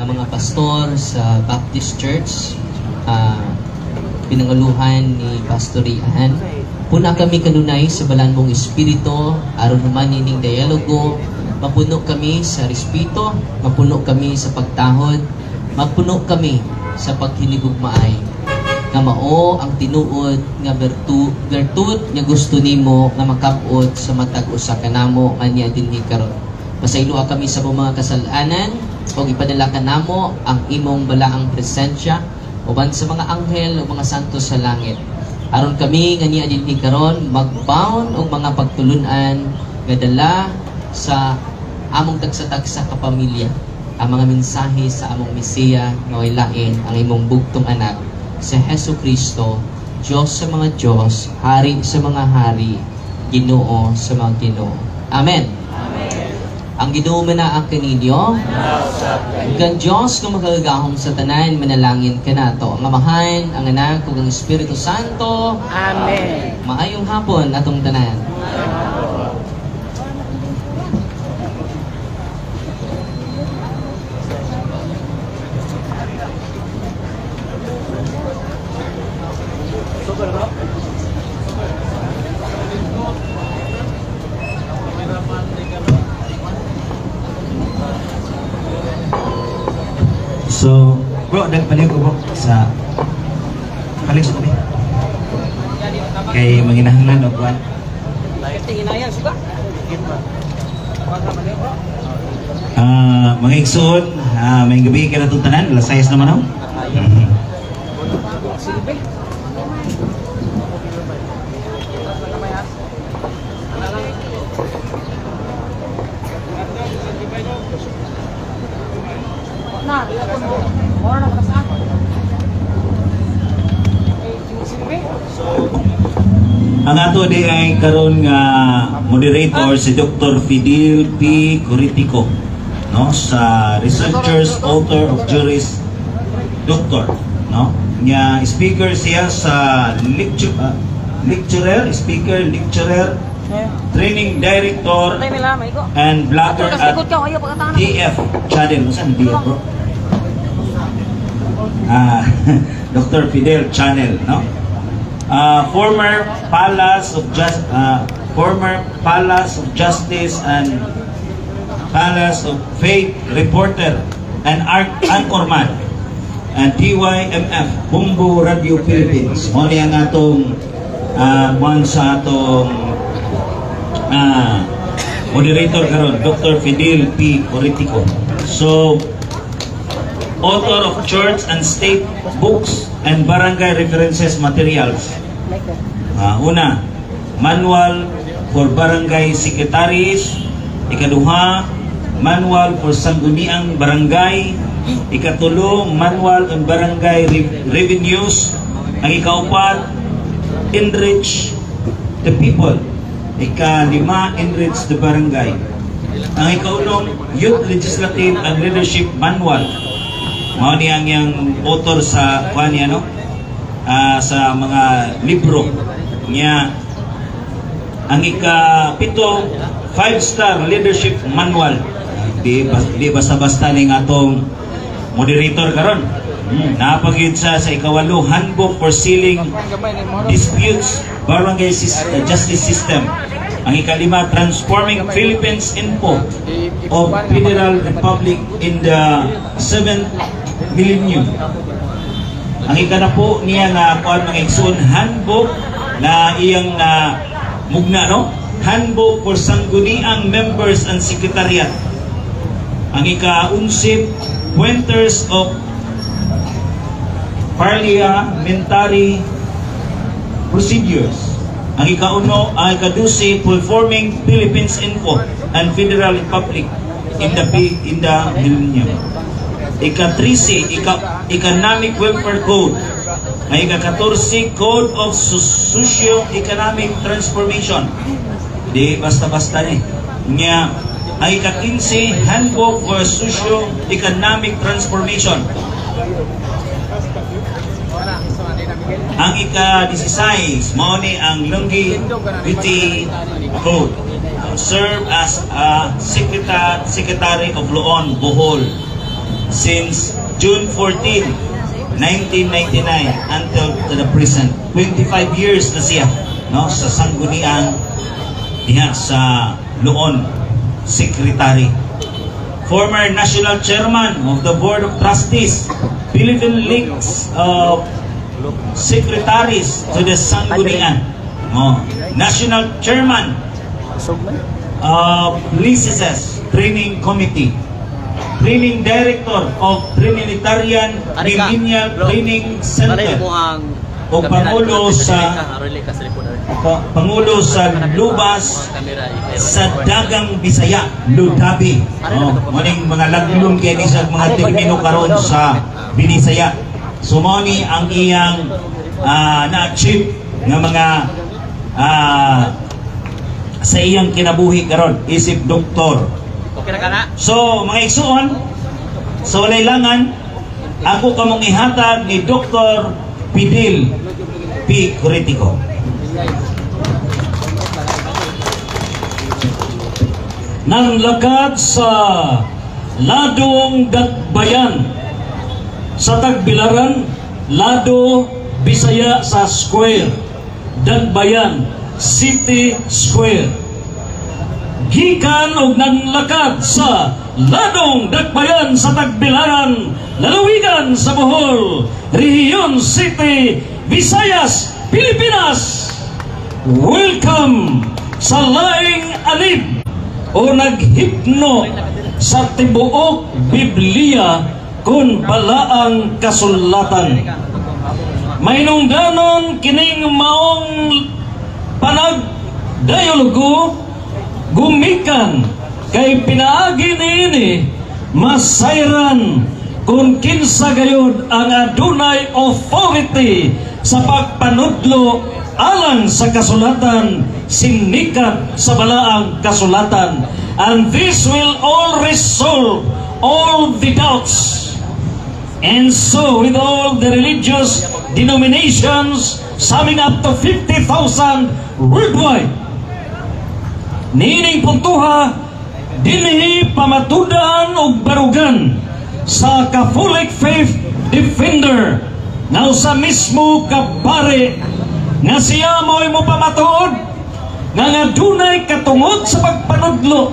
nga mga pastor sa Baptist Church, pinanguluhan ni Pastor Ian. Puna kami kanunay sa balan mong espiritu, aron naman ining dialogo, mapuno kami sa respeto, mapuno kami sa pagtahod, magpuno kami sa paghinigugmaay. Nga mao ang tinuod nga bertud nga gusto nimo nga makapod sa matag usa kanamo anya dinhi karon. Pasayloa kami sa mga kasalanan o ipadala kanamo ang imong balaang presensya uban sa mga anghel o mga santo sa langit. Aron kami nga niya dinhi karon magbaon og mga pagtulunan nga dala sa among tagsa-tagsa ka pamilya ang mga mensahe sa among Mesiya nga way lain ang imong bugtong anak si Hesus Kristo, Diyos sa mga Diyos, Hari sa mga Hari, Ginoo sa mga Ginoo. Amen. Ang Ginoo man ang kaninyo, kan Diyos nga magagahom sa tanan, manalangin ka nato. Ang Amahan, ang Anak, ug ang Espiritu Santo. Amen. Maayong hapon atong tanan. So, bro, nagpaliw ko bro sa kalis ko ni. Kay manginahanglan og kuan. Mga igsoon, may gabi ka na itong tanan, alas 6 naman ako. Ang ato di ay karon nga moderator si Dr. Fidel P. Curitico, no, sa researchers, author of juris doctor, no, nga speaker siya sa lecturer, training director and blogger at DF channel. Saan DF bro? Dr. Fidel channel, no? Former Palace of Justice and Palace of Faith reporter and anchorman and TYMF Bumbu Radio Philippines. Mo ang atong one sa atong moderator karon, Dr. Fidel P. Curitico. So, author of church and state books and barangay references materials. Una, manual for barangay secretaries. Ikaduha, manual for sangguniang barangay. Ikatulo, manual on barangay revenues. Ang ikaupat, enrich the people. Ikalima, enrich the barangay. Ang ikaulong, youth legislative and leadership manual. Mao ni ang yang author sa kuan niya, no? Sa mga libro niya. Ang ikapito, 5-star leadership manual. Di basta-basta ning atong moderator karon. Napagid sa ikawalo, handbook for sealing disputes barangay justice system. Ang ikalima, transforming Philippines info of Federal Republic in the 7th millennium. Ang ikanapo niya nga kuan mga igsoon, handbook na iyang mugna, no? Handbook for sangguniang members and secretariat. Ang ika-11, pointers of parliamentary procedures. Ang ika-uno, ang ika-12, performing Philippines info and Federal Republic in the millennium. Ika-13, Economic Welfare Code. Ang ika-14, Code of Socio-Economic Transformation. Di basta-basta ni. Nga, ang ika-15, Handbook for Socio-Economic Transformation. Ang ika-16, mao ni ang Longevity Code. Serve as a Secretary of Loon, Bohol. since June 14, 1999 until to the present. 25 years na siya, no, sa sanggunian diha sa Luon Secretary. Former National Chairman of the Board of Trustees, Philippine Leagues of Secretaries to the Sanggunian. National Chairman of LICSS Training Committee, Training Director of Trinitarian Millennial Training Center, o Pangulo sa Lubas sa Dagang Bisaya, Ludabi. Maning mga laglong kaya sa mga termino karon sa Binisaya. So mo ni ang iyang na-achieve ng mga sa iyang kinabuhi karon isip doktor. So mga igsuon, sa walay langan, ako kamong ihatag ni Dr. Fidel P. Curitico. Nang lakad sa Ladong Dakbayan sa Tagbilaran, Lado, Bisaya sa Square, Dakbayan, City Square. Gikan og nanlakad sa Ladong Dakbayan sa Tagbilaran, lalawigan sa Bohol, Rehiyon City, Visayas, Pilipinas. Welcome sa laing anib o naghipno sa tibuok Biblia kun balaang kasulatan. Mainungdanon kining maong panagdialogo gumikan kay pinaagi niini masayran kung kinsa gayud ang adunay authority sa pagpanudlo alang sa kasulatan, sinikat sa balaang kasulatan, and this will all resolve all the doubts. And so with all the religious denominations summing up to 50,000 worldwide, nining puntuha dinhi pamatudan og barugan sa Catholic Faith Defender na sa mismo kabare nga siya mo'y mo pamatuod nga adunay katungod sa pagpanudlo,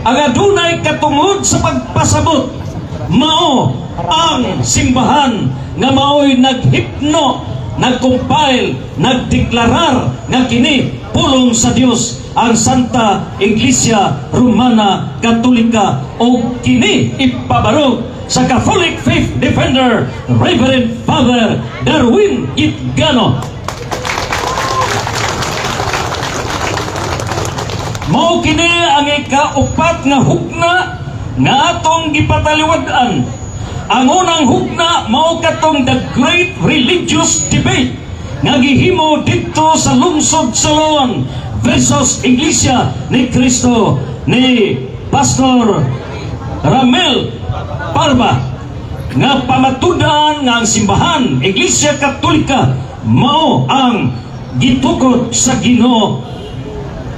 ang adunay katungod sa pagpasabot, mao ang simbahan nga mao'y naghipno, nagcompile, nagdeklarar nga kini pulong sa Dios ang Santa Iglesia Romana Katolika o kini ipabarog sa Catholic Faith Defender Reverend Father Darwin Itgano. Mao kini ang ikaupat nga hugna nga atong gipataliwad-an. Ang unang hugna mao katong the Great Religious Debate nga gihimo didto sa lungsod sa Luon versus Iglesia ni Cristo ni Pastor Ramel Parba nga pamatudan nga ang simbahan Iglesia Katolika mao ang gitukod sa Ginoo.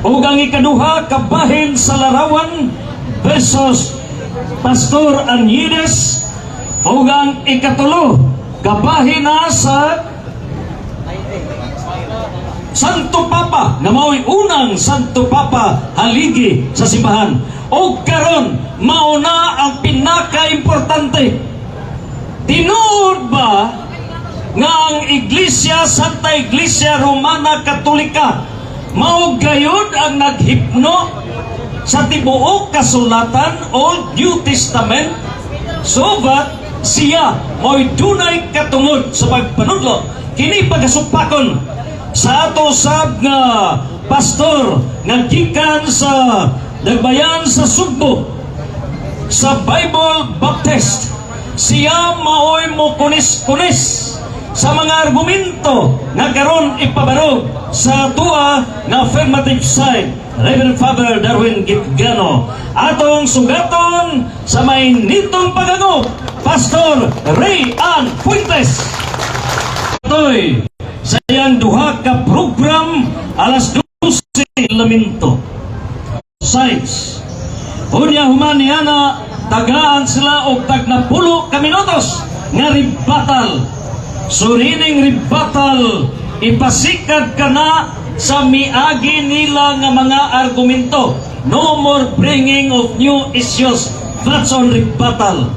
Ug ang ikaduha kabahin sa larawan versus Pastor Anyides. Ug ang ikatulo kabahin na sa Santo Papa nga mao'y unang Santo Papa haligi sa simbahan. O karon mao na ang pinaka-importante. Tinuod ba nga ang Iglesia, Santa Iglesia Romana Katolika mao gayud ang naghipno sa tibuok kasulatan Old New Testament so that siya mo'y dunay katungod sa pagpanudlo? Kini pagasupakon sa ato sab nga pastor nga gikan sa Dagbayan sa Sugbo sa Bible Baptist. Siya mao'y mo kunis-kunis sa mga argumento nga karon ipabarog sa tua nga affirmative side. Reverend Father Darwin Itgano atong sugaton sa may nitong pagano Pastor Ray Ann Fuentes. Toy sa iyang duha ka program alas 12 lamento. Sides Unya human niya na tagaan sila og tag na 10 ka minutos nga rebuttal. So rining rebuttal ipasikad ka na sa miagi nila nga mga argumento. No more bringing of new issues. That's on rebuttal.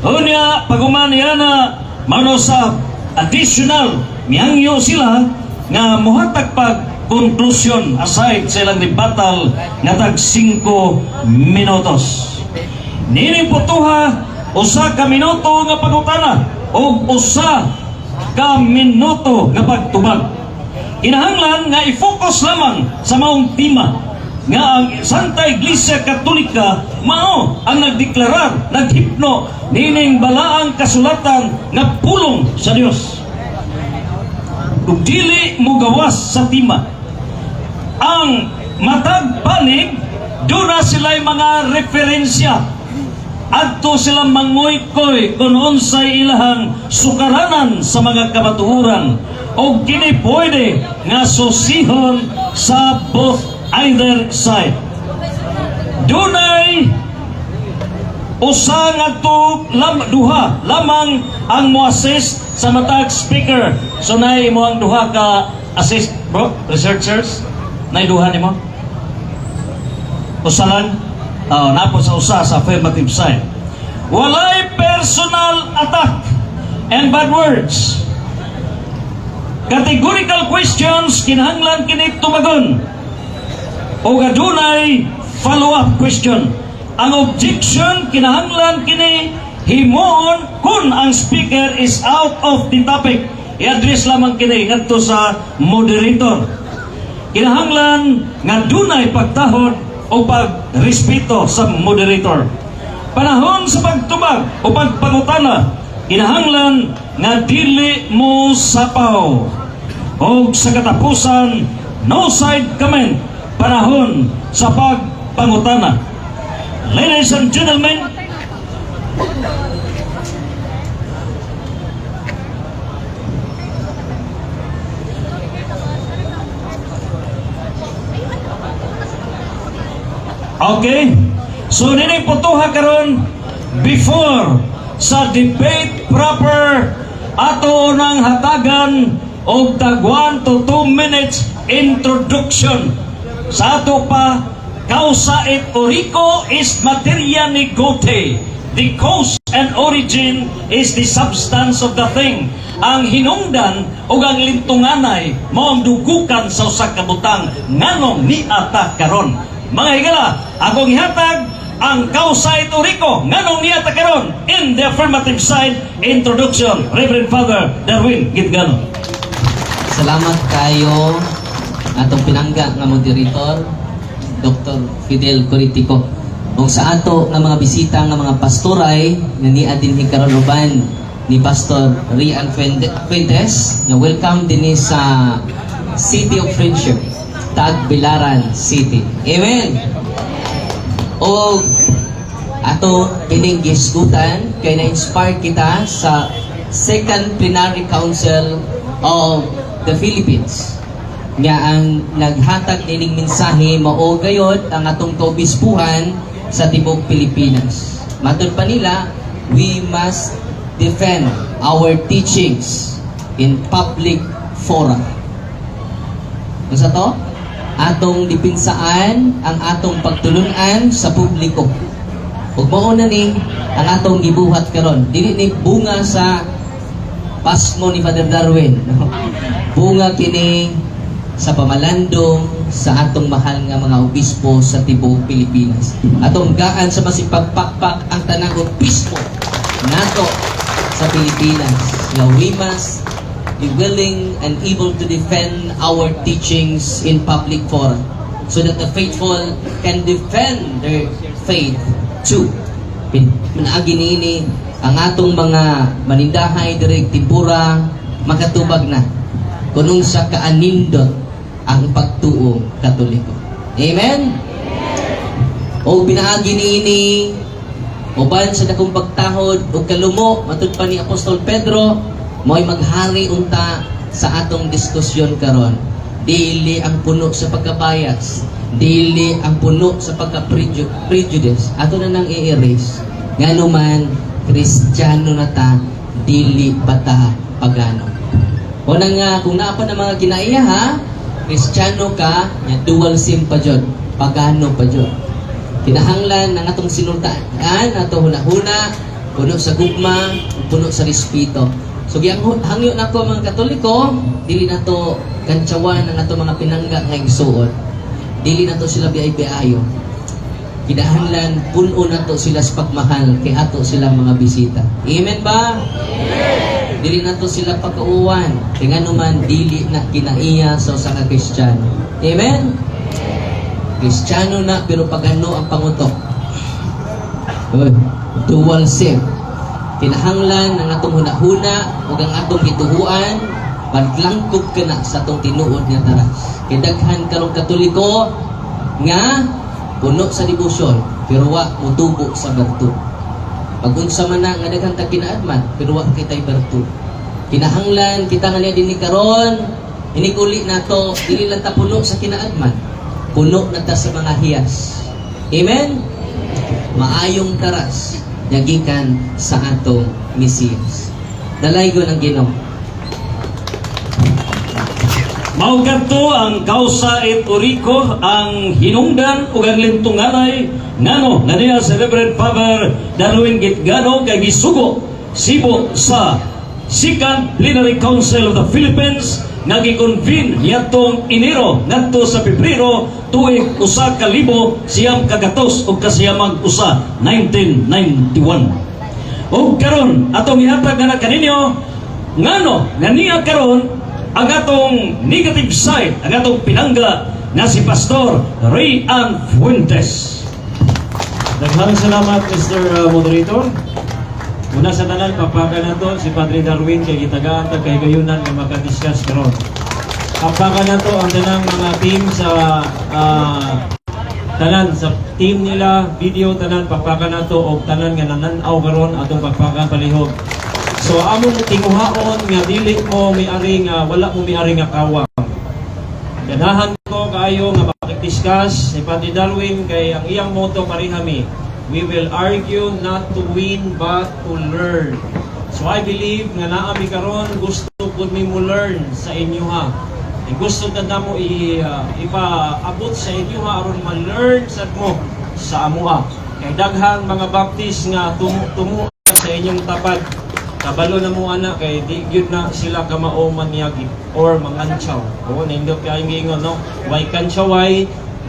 Unya paguman niya na mano sa additional miyangyo sila nga muhatag pag conclusion aside sa ilang rebuttal nga tag 5 minutos. Nining putuha usa ka minuto nga pangutana o usa ka minuto nga pagtubag. Kinahanglan nga i-focus lamang sa maong tema nga ang Santa Iglesia Katolika mao ang nagdeklarar, naghipno nining balaang kasulatan nga pulong sa Dios. Ug dili mo gawas sa tema. Ang matag panig doon na sila'y mga referensya. Adto sila mangoy-koy kung unsay ilahang sukaranan sa mga kabatuhuran o kini pwede nga susihon sa both either side. Dunay usa nga duha lamang ang mo-assist sa matag speaker. So nay mo ang duha ka assist, bro, researchers. Nay duha nimo. Usa lang. Napo sa usa sa affirmative side. Walay personal attack and bad words. Categorical questions kinahanglan kini tubagon. O adunay follow-up question. Ang objection kinahanglan kini himoon kung ang speaker is out of the topic. I-address lamang kini ngadto sa moderator. Kinahanglan nga dunay pagtahod o pagrespeto sa moderator. Panahon sa pagtubag o pagpangutana, kinahanglan nga dili mo sapaw. O sa katapusan, no side comment. Panahon sa pagpangutana. Ladies and gentlemen, okay, so nining putuha karon before sa debate proper ato nang hatagan og tag 1 to 2 minutes introduction sa ato pa causa et orico is materia negote. The cause and origin is the substance of the thing. Ang hinungdan o ang lintunganay mao ang dugukan sa usa ka butang nganong niata karon. Mga higala, akong ihatag ang causa et orico nganong niata karon in the affirmative side introduction. Reverend Father Darwin Gitgano. Salamat kayo atong pinangga nga moderator Dr. Fidel Coritico. Kung sa ato nga mga bisita nga mga pastoray nga niya din hikaron uban ni Pastor Rian Fuentes, nga welcome din sa City of Friendship, Tagbilaran City. Amen. O ato kining gisgutan kay na-inspire kita sa Second Plenary Council of the Philippines nga ang naghatag nining mensahe mao gayod ang atong kaobispuhan sa tibuok Pilipinas. Matod pa nila, we must defend our teachings in public fora. Sa to, atong dipinsaan ang atong pagtulunan sa publiko. Ug mao na ni ang atong gibuhat karon. Dili ni bunga sa pasmo ni Father Darwin. Bunga kini sa pamalandong sa atong mahal nga mga obispo sa tibuok Pilipinas. Atong gaan sa masipagpakpak ang tanang obispo nato sa Pilipinas. Nga we must be willing and able to defend our teachings in public forum so that the faithful can defend their faith too. Manaagi niini ang atong mga manindahay direk Tipura makatubag na kunong sa kaanindot ang pagtuo Katoliko. Amen? O pinaagi niini uban sa dakong pagtahod o kalumo matud pa ni Apostol Pedro mo'y maghari unta sa atong diskusyon karon. dili ang puno sa pagkabayas, dili ang puno sa pagka-prejudice. Ato na nang i-erase. Ngano man, Kristiyano na ta, dili bata pagano. O na nga, kung naapa na mga kinaiya ha, Kristiyano ka, nga dual sim pa dyan, pagano pa dyan. Kinahanglan ng atong sinultaan, ato hunahuna, puno sa gugma, puno sa respeto. So, hangyo na ko mga Katoliko, dili na to kantsawan ng ato mga pinangga nga igsuot. Dili na to sila biay-biayo. Kinahanglan, puno na to sila sa pagmahal, kay ato sila mga bisita. Amen ba? Amen! Dili na to sila pagkauwan, kaya nga naman, dili na kinaiya sa usa ka Kristiyano. Amen? Kristiyano na, pero pagano ang pangutok. Dual sim. Kinahanglan ng atong hunahuna ug ang atong gituhuan paglangkob ka na sa atong tinuod nga taras. Kidaghan karong Katoliko nga puno sa debosyon pero wa mutubo sa bertu. Pag-unsa man na nga daghang ta kinaadman pero wa kitay bertu. Kinahanglan kita nga dinhi karon inikuli nato dili lang ta puno sa kinaadman. Puno na ta sa mga hiyas. Amen. Maayong taras yagikan sa atong Mesiyas. Dalaygo ng Ginoo. Mao kadto ang kausa et uriko ang hinungdan ug ang lintunganay ngano nga diha sa Reverend Father Darwin Gitgano kay gisugo sibo sa Second Plenary Council of the Philippines nga gi-convene niadtong Enero ngadto sa Pebrero tuig 1,000 siyam kagatos ug kasiyamang usa 1991. Ug karon atong ihatag na kaninyo ngano nga niya karon ang atong negative side, ang atong pinangga na si Pastor Ray Ann Fuentes. Daghang salamat, Mr. Moderator. Una sa tanan, papaga na to si Padre Darwin kay gitagaan tag kahigayunan nga makadiscuss karon. Papaga na to ang tanang mga team sa tanan sa team nila, video tanan papaga na to og tanan nga nananaw karon atong papaga palihog. So among tinguhaon nga dili mo miari nga wala mo miari nga kawang. Ganahan ko kaayo nga makidiscuss si Padre Darwin kay ang iyang motto parihami. We will argue not to win but to learn. So I believe nga naa mi karon gusto pud mi mo learn sa inyo ha. E gusto ta mo ipaabot sa inyo ha aron ma-learn sad mo sa amoa. Kay daghang mga baptist nga tumu sa inyong tabad. Kabalo na mo anak kay di gyud na sila kamao manyagi or mangantsaw. O nindot kay ingon no. Why kantsaway?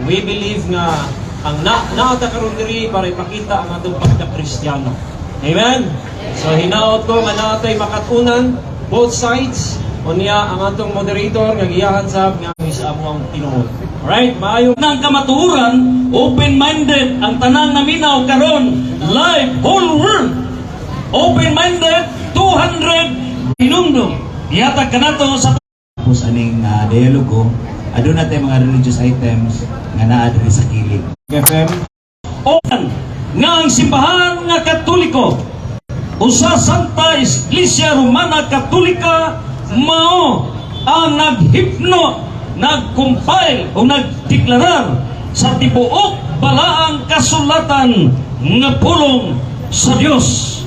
We believe nga ang naata karon diri para ipakita ang atong pagka-Kristiyano. Amen. So hinaot ko nga natay makatunan both sides unya ang atong moderator nga giyahan sab nga sa among tinuod. Alright, maayo Nang kamatuoran, open-minded ang tanan na minaw karon live whole world. Open-minded 200 inundong. Ihatag kanato sa Tapos aning dialogo, aduna natin mga religious items nga naa diri sa kilid. FM. open nga ang simbahan nga Katoliko usa Santa Iglesia Romana Katolika mao ang naghipno, nagcompile o nagdeklarar sa tibuok balaang kasulatan nga pulong sa Dios.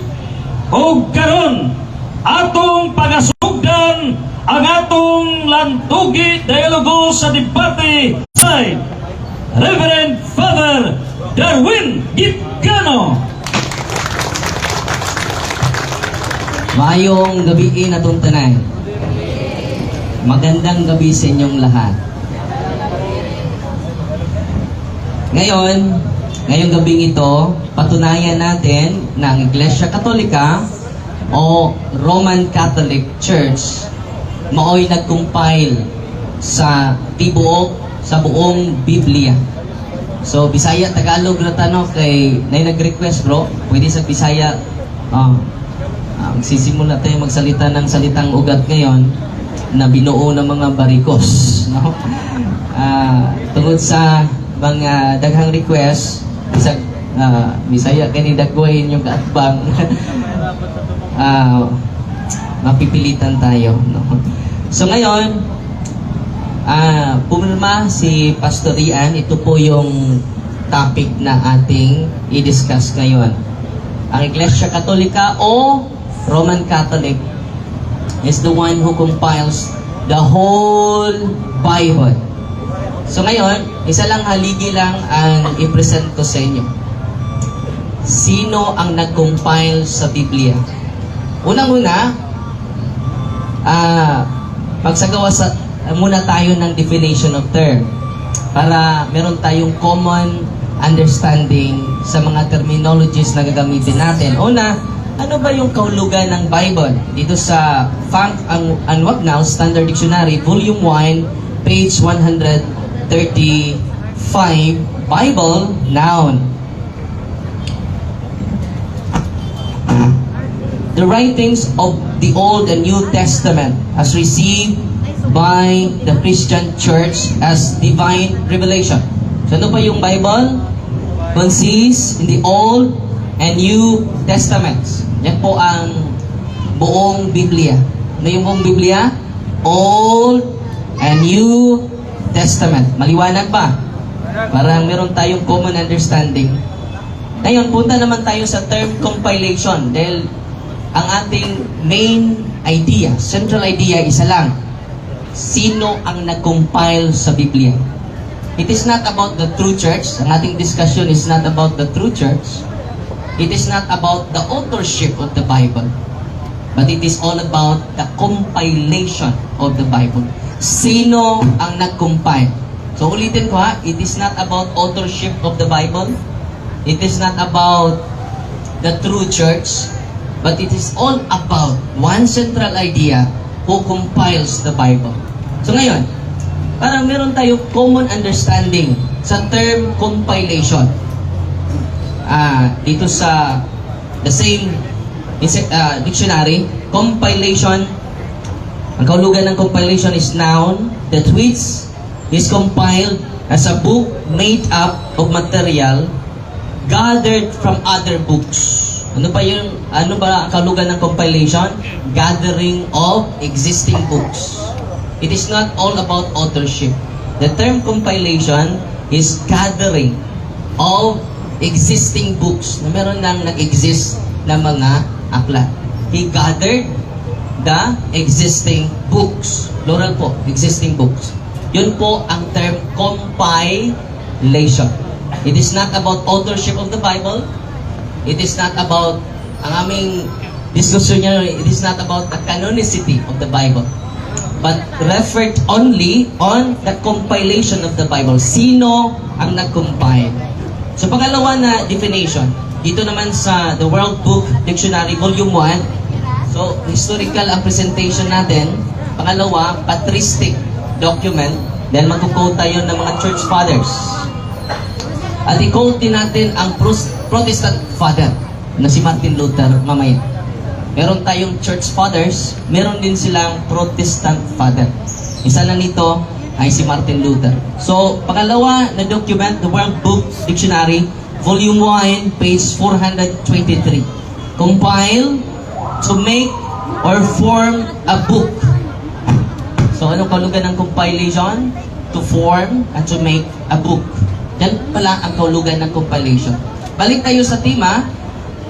O karon atong pagasugdan ang atong lantugi dialogo sa debate sa Reverend Father Darwin Gitgano. Maayong gabi natong tanan. Magandang gabi sa inyong lahat. Ngayong gabing ito, patunayan natin na ang Iglesia Katolika o Roman Catholic Church maoy nag-compile sa buong Biblia. So, Bisaya, Tagalog na tanong kay nag-request bro, pwede sa Bisaya. Magsisimula tayo magsalita ng salitang ugat ngayon na binuo ng mga barikos. No? Tungod sa mga daghang request, Bisaya, kani dagwain yung kaatbang. Mapipilitan tayo. No? So ngayon, Pumirma si Pastor Ian. Ito po yung topic na ating i-discuss ngayon. Ang Iglesia Katolika o Roman Catholic is the one who compiles the whole Bible. So ngayon, isa lang haligi lang ang i-present ko sa inyo. Sino ang nag-compile sa Biblia? Unang-una, magsagawa muna tayo ng definition of term para meron tayong common understanding sa mga terminologies na gagamitin natin. Una, ano ba yung kahulugan ng Bible? Dito sa Funk and Wagnall Standard Dictionary, Volume 1, page 135, Bible, noun. The writings of the Old and New Testament as received by the Christian Church as divine revelation. So ano ba yung Bible? Consists in the Old and New Testaments. Yan po ang buong Biblia. Ano yung buong Biblia? Old and New Testament. Maliwanag ba? Parang meron tayong common understanding. Ngayon, punta naman tayo sa term compilation dahil ang ating main idea, central idea, isa lang. Sino ang nag-compile sa Biblia? It is not about the true church. Ang ating discussion is not about the true church. It is not about the authorship of the Bible. But it is all about the compilation of the Bible. Sino ang nag-compile? So ulitin ko ha, it is not about authorship of the Bible. It is not about the true church. But it is all about one central idea who compiles the Bible. So ngayon, parang meron tayo common understanding sa term compilation. Dito sa the same dictionary, compilation, ang kahulugan ng compilation is noun that which is compiled as a book made up of material gathered from other books. Ano ba ang kahulugan ng compilation? Gathering of existing books. It is not all about authorship. The term compilation is gathering of existing books na meron nang nag-exist na mga aklat. He gathered the existing books. Plural po, existing books. Yun po ang term compilation. It is not about authorship of the Bible. It is not about, ang aming discussion niya, it is not about the canonicity of the Bible, but referred only on the compilation of the Bible. Sino ang nag-compile? So pangalawa na definition, dito naman sa The World Book Dictionary, Volume 1, so historical ang presentation natin. Pangalawa, patristic document, dahil mag-quote tayo ng mga church fathers. At i-quote din natin ang Protestant father na si Martin Luther mamaya. Meron tayong church fathers, meron din silang Protestant father. Isa na nito ay si Martin Luther. So, pangalawa na document, The World Book Dictionary, Volume 1, page 423. Compile, to make or form a book. So, anong kahulugan ng compilation? To form and to make a book. Yan pala ang kahulugan ng compilation. Balik tayo sa tema,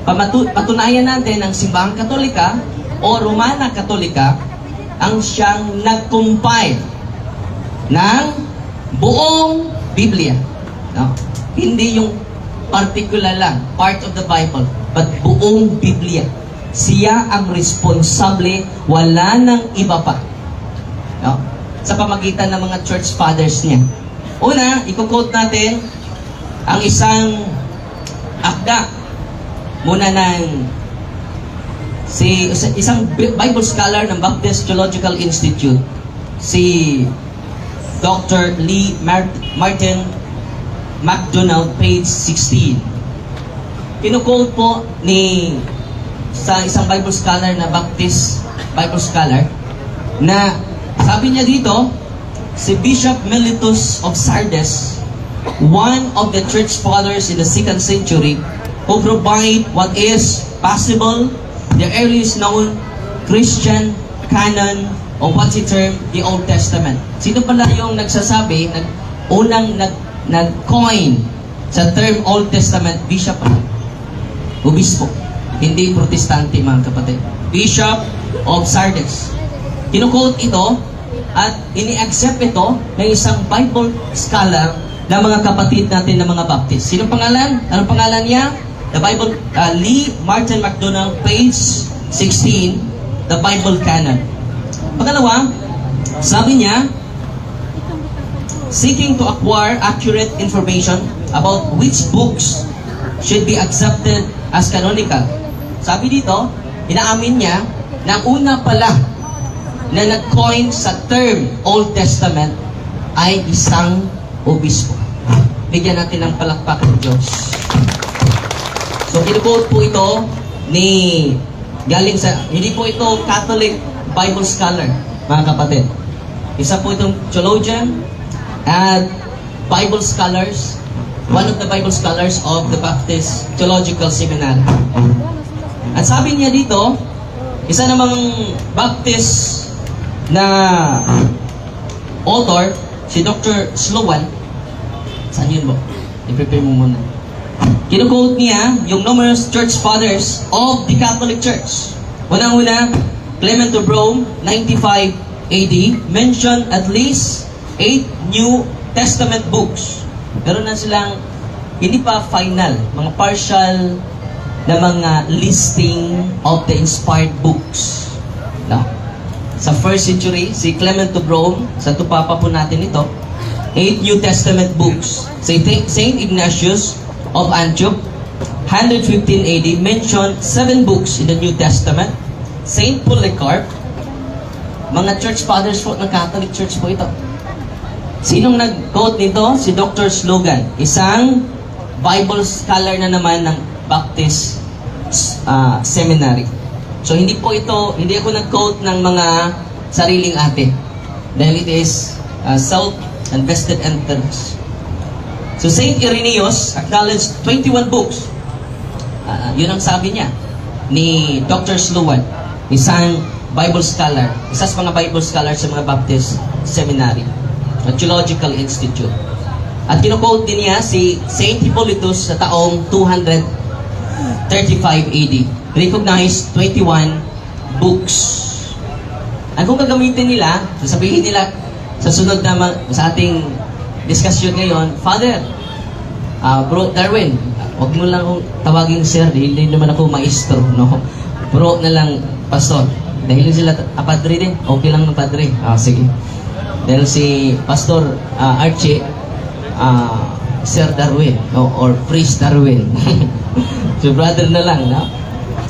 patunayan natin ang Simbahang Katolika o Romana Katolika ang siyang nag-compile ng buong Biblia. No? Hindi yung particular lang, part of the Bible, but buong Biblia. Siya ang responsable, wala nang iba pa. No? Sa pamagitan ng mga church fathers niya. Una, i-quote natin ang isang akda muna ng isang Bible scholar ng Baptist Theological Institute, si Dr. Lee Martin MacDonald, page 16. Kinuquote po sa isang Bible scholar na Baptist Bible scholar na sabi niya dito, si Bishop Mellitus of Sardes, one of the church fathers in the 2nd century, who provide what is possible the earliest known Christian canon of what he termed the Old Testament. Sino pala yung nagsasabi, nag-coin sa term Old Testament? Bishop pala. Obispo. Hindi protestante, mga kapatid. Bishop of Sardis. Kinuquote ito at ini-accept ito ng isang Bible scholar na mga kapatid natin na mga Baptist. Sino pangalan? Anong pangalan niya? The Bible, Lee Martin McDonald, page 16, The Bible Canon. Pangalawa, sabi niya, seeking to acquire accurate information about which books should be accepted as canonical. Sabi dito, inaamin niya na una pala na nag-coin sa term Old Testament ay isang obispo. Bigyan natin ng palakpak ng Diyos. So, kinuquote po ito galing sa, hindi po ito Catholic Bible scholar, mga kapatid. Isa po itong theologian at Bible scholars, one of the Bible scholars of the Baptist Theological Seminary. At sabi niya dito, isa namang Baptist na author, si Dr. Sloan. Saan yun po? I-prepare mo muna. Kinuquote niya yung numerous church fathers of the Catholic Church. Unang-una, Clement of Rome, 95 AD, mentioned at least 8 New Testament books. Meron na silang hindi pa final, mga partial na mga listing of the inspired books. No? Sa first century, si Clement of Rome, sa tupapa po natin ito, 8 New Testament books. Saint Ignatius of Antioch, 115 AD, mentioned 7 books in the New Testament. Saint Polycarp, mga church fathers po ng Catholic Church po ito. Sinong nag-quote nito? Si Dr. Slogan, isang Bible scholar na naman ng Baptist Seminary. So hindi ako nag-quote ng mga sariling atin. Dahil it is self-and vested interest. So Saint Irenaeus acknowledged 21 books. Yun ang sabi niya ni Dr. Sloan, isang Bible scholar, isa sa mga Bible scholar sa mga Baptist Seminary, a Theological Institute. At kinuquote din niya si Saint Hippolytus sa taong 235 AD. Recognized 21 books. At kung gagamitin nila, sasabihin nila sa sunod na sa ating discussion ngayon, Father, Bro Darwin, huwag mo lang akong tawagin sir, hindi naman ako maestro, no? Bro na lang, pastor. Dahil sila, padre din, okay lang ng padre. Sige. Dahil si Pastor Archie, Sir Darwin, no? Or Priest Darwin. So brother na lang, no?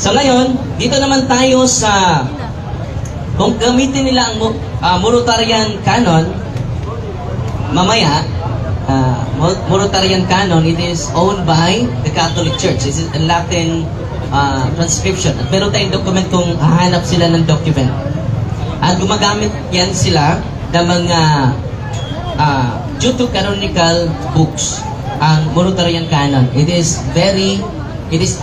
So ngayon, dito naman tayo sa, kung gamitin nila ang Muratorian Canon, mamaya, Muratorian Canon, it is owned by the Catholic Church. It is a Latin transcription. At meron tayong document kung hahanap sila ng document. At gumagamit yan sila ng mga Deuterocanonical books, ang Muratorian Canon. It is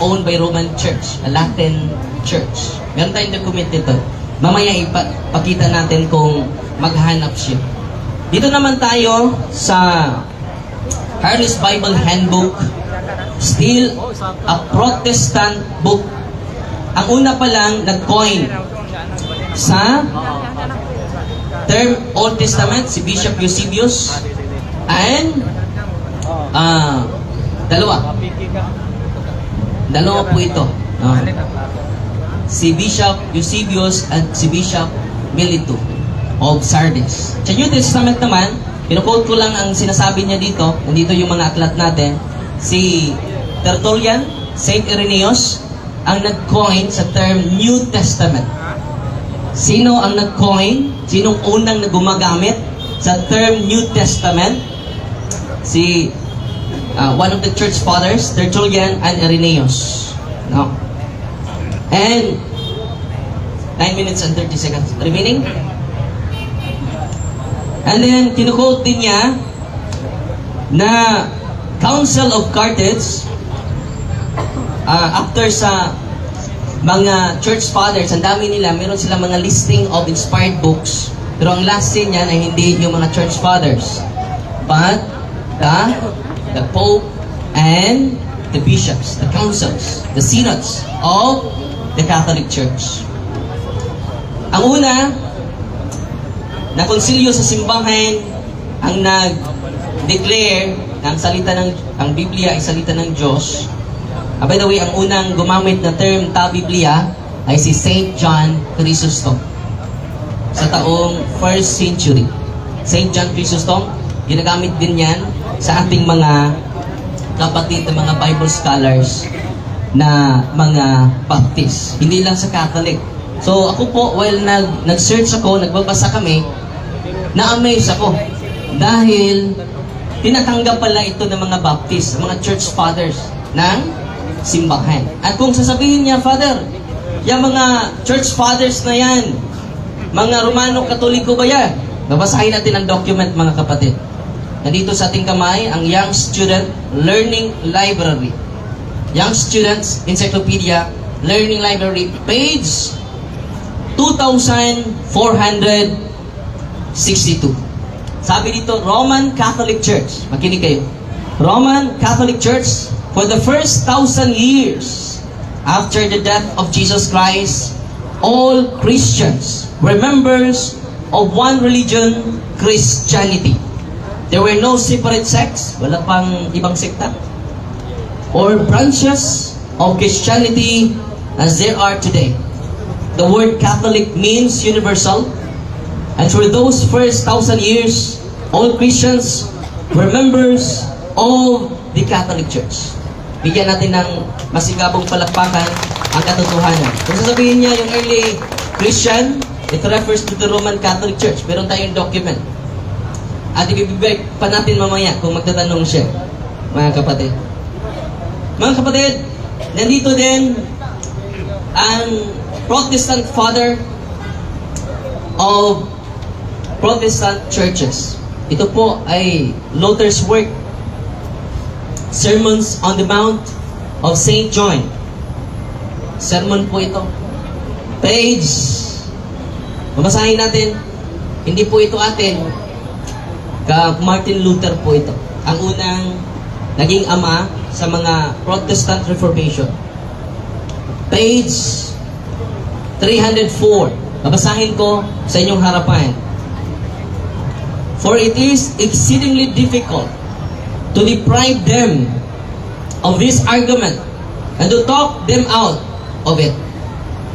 owned by Roman Church, a Latin Church. Meron tayong document dito. Mamaya ipakita natin kung maghanap siya. Dito naman tayo sa Harris Bible Handbook, still a Protestant book. Ang una pa lang nag-coin sa term Old Testament, si Bishop Eusebius, and dalawa po ito. Si Bishop Eusebius at si Bishop Melito of Sardis. Sa New Testament naman, pinuquote ko lang ang sinasabi niya dito. Nandito yung mga aklat natin. Si Tertullian, Saint Irenaeus, ang nag-coin sa term New Testament. Sino ang nag-coin? Sinong unang gumagamit sa term New Testament? Si one of the church fathers, Tertullian and Irenaeus. No? And 9 minutes and 30 seconds remaining. And then, kinuquote din niya na Council of Carthage after sa mga church fathers, ang dami nila, meron silang mga listing of inspired books. Pero ang last sin niyan ay hindi yung mga church fathers, but the Pope and the bishops, the councils, the synods of the Catholic Church. Ang una, na konsilyo sa simbahan ang nag-declare na ang Biblia ay salita ng Diyos. By the way, ang unang gumamit na term ta-Biblia ay si Saint John Chrysostom sa taong 1st century. Saint John Chrysostom, ginagamit din yan sa ating mga kapatid na mga Bible scholars na mga Baptist. Hindi lang sa Catholic. So ako po, while nag-search ako, nagbabasa kami, na-amaze ako. Dahil tinatanggap pala ito ng mga Baptist, mga church fathers ng simbahan. At kung sasabihin niya, Father, yung mga church fathers na yan, mga Romano Katoliko ba yan? Babasahin natin ang document, mga kapatid. Nandito sa ating kamay, ang Young Student Learning Library. Young Students Encyclopedia Learning Library, page 2,462. Sabi dito, Roman Catholic Church. Makinig kayo. Roman Catholic Church, for the first 1,000 years after the death of Jesus Christ, all Christians were members of one religion, Christianity. There were no separate sects, wala pang ibang sekta, or branches of Christianity as there are today. The word Catholic means universal, and for those first 1,000 years, all Christians were members of the Catholic Church. Bigyan natin ng masigabong palakpakan ang katotohanan. Kung sasabihin niya yung early Christian, it refers to the Roman Catholic Church. Meron tayong document. At ibibigay pa natin mamaya kung magtatanong siya, mga kapatid. Mga kapatid, nandito din ang Protestant father of Protestant churches. Ito po ay Luther's work, Sermons on the Mount of St. John. Sermon po ito. Page, mabasahin natin. Hindi po ito atin. Martin Luther po ito. Ang unang naging ama sa mga Protestant Reformation. Page 304. Babasahin ko sa inyong harapan. For it is exceedingly difficult to deprive them of this argument and to talk them out of it.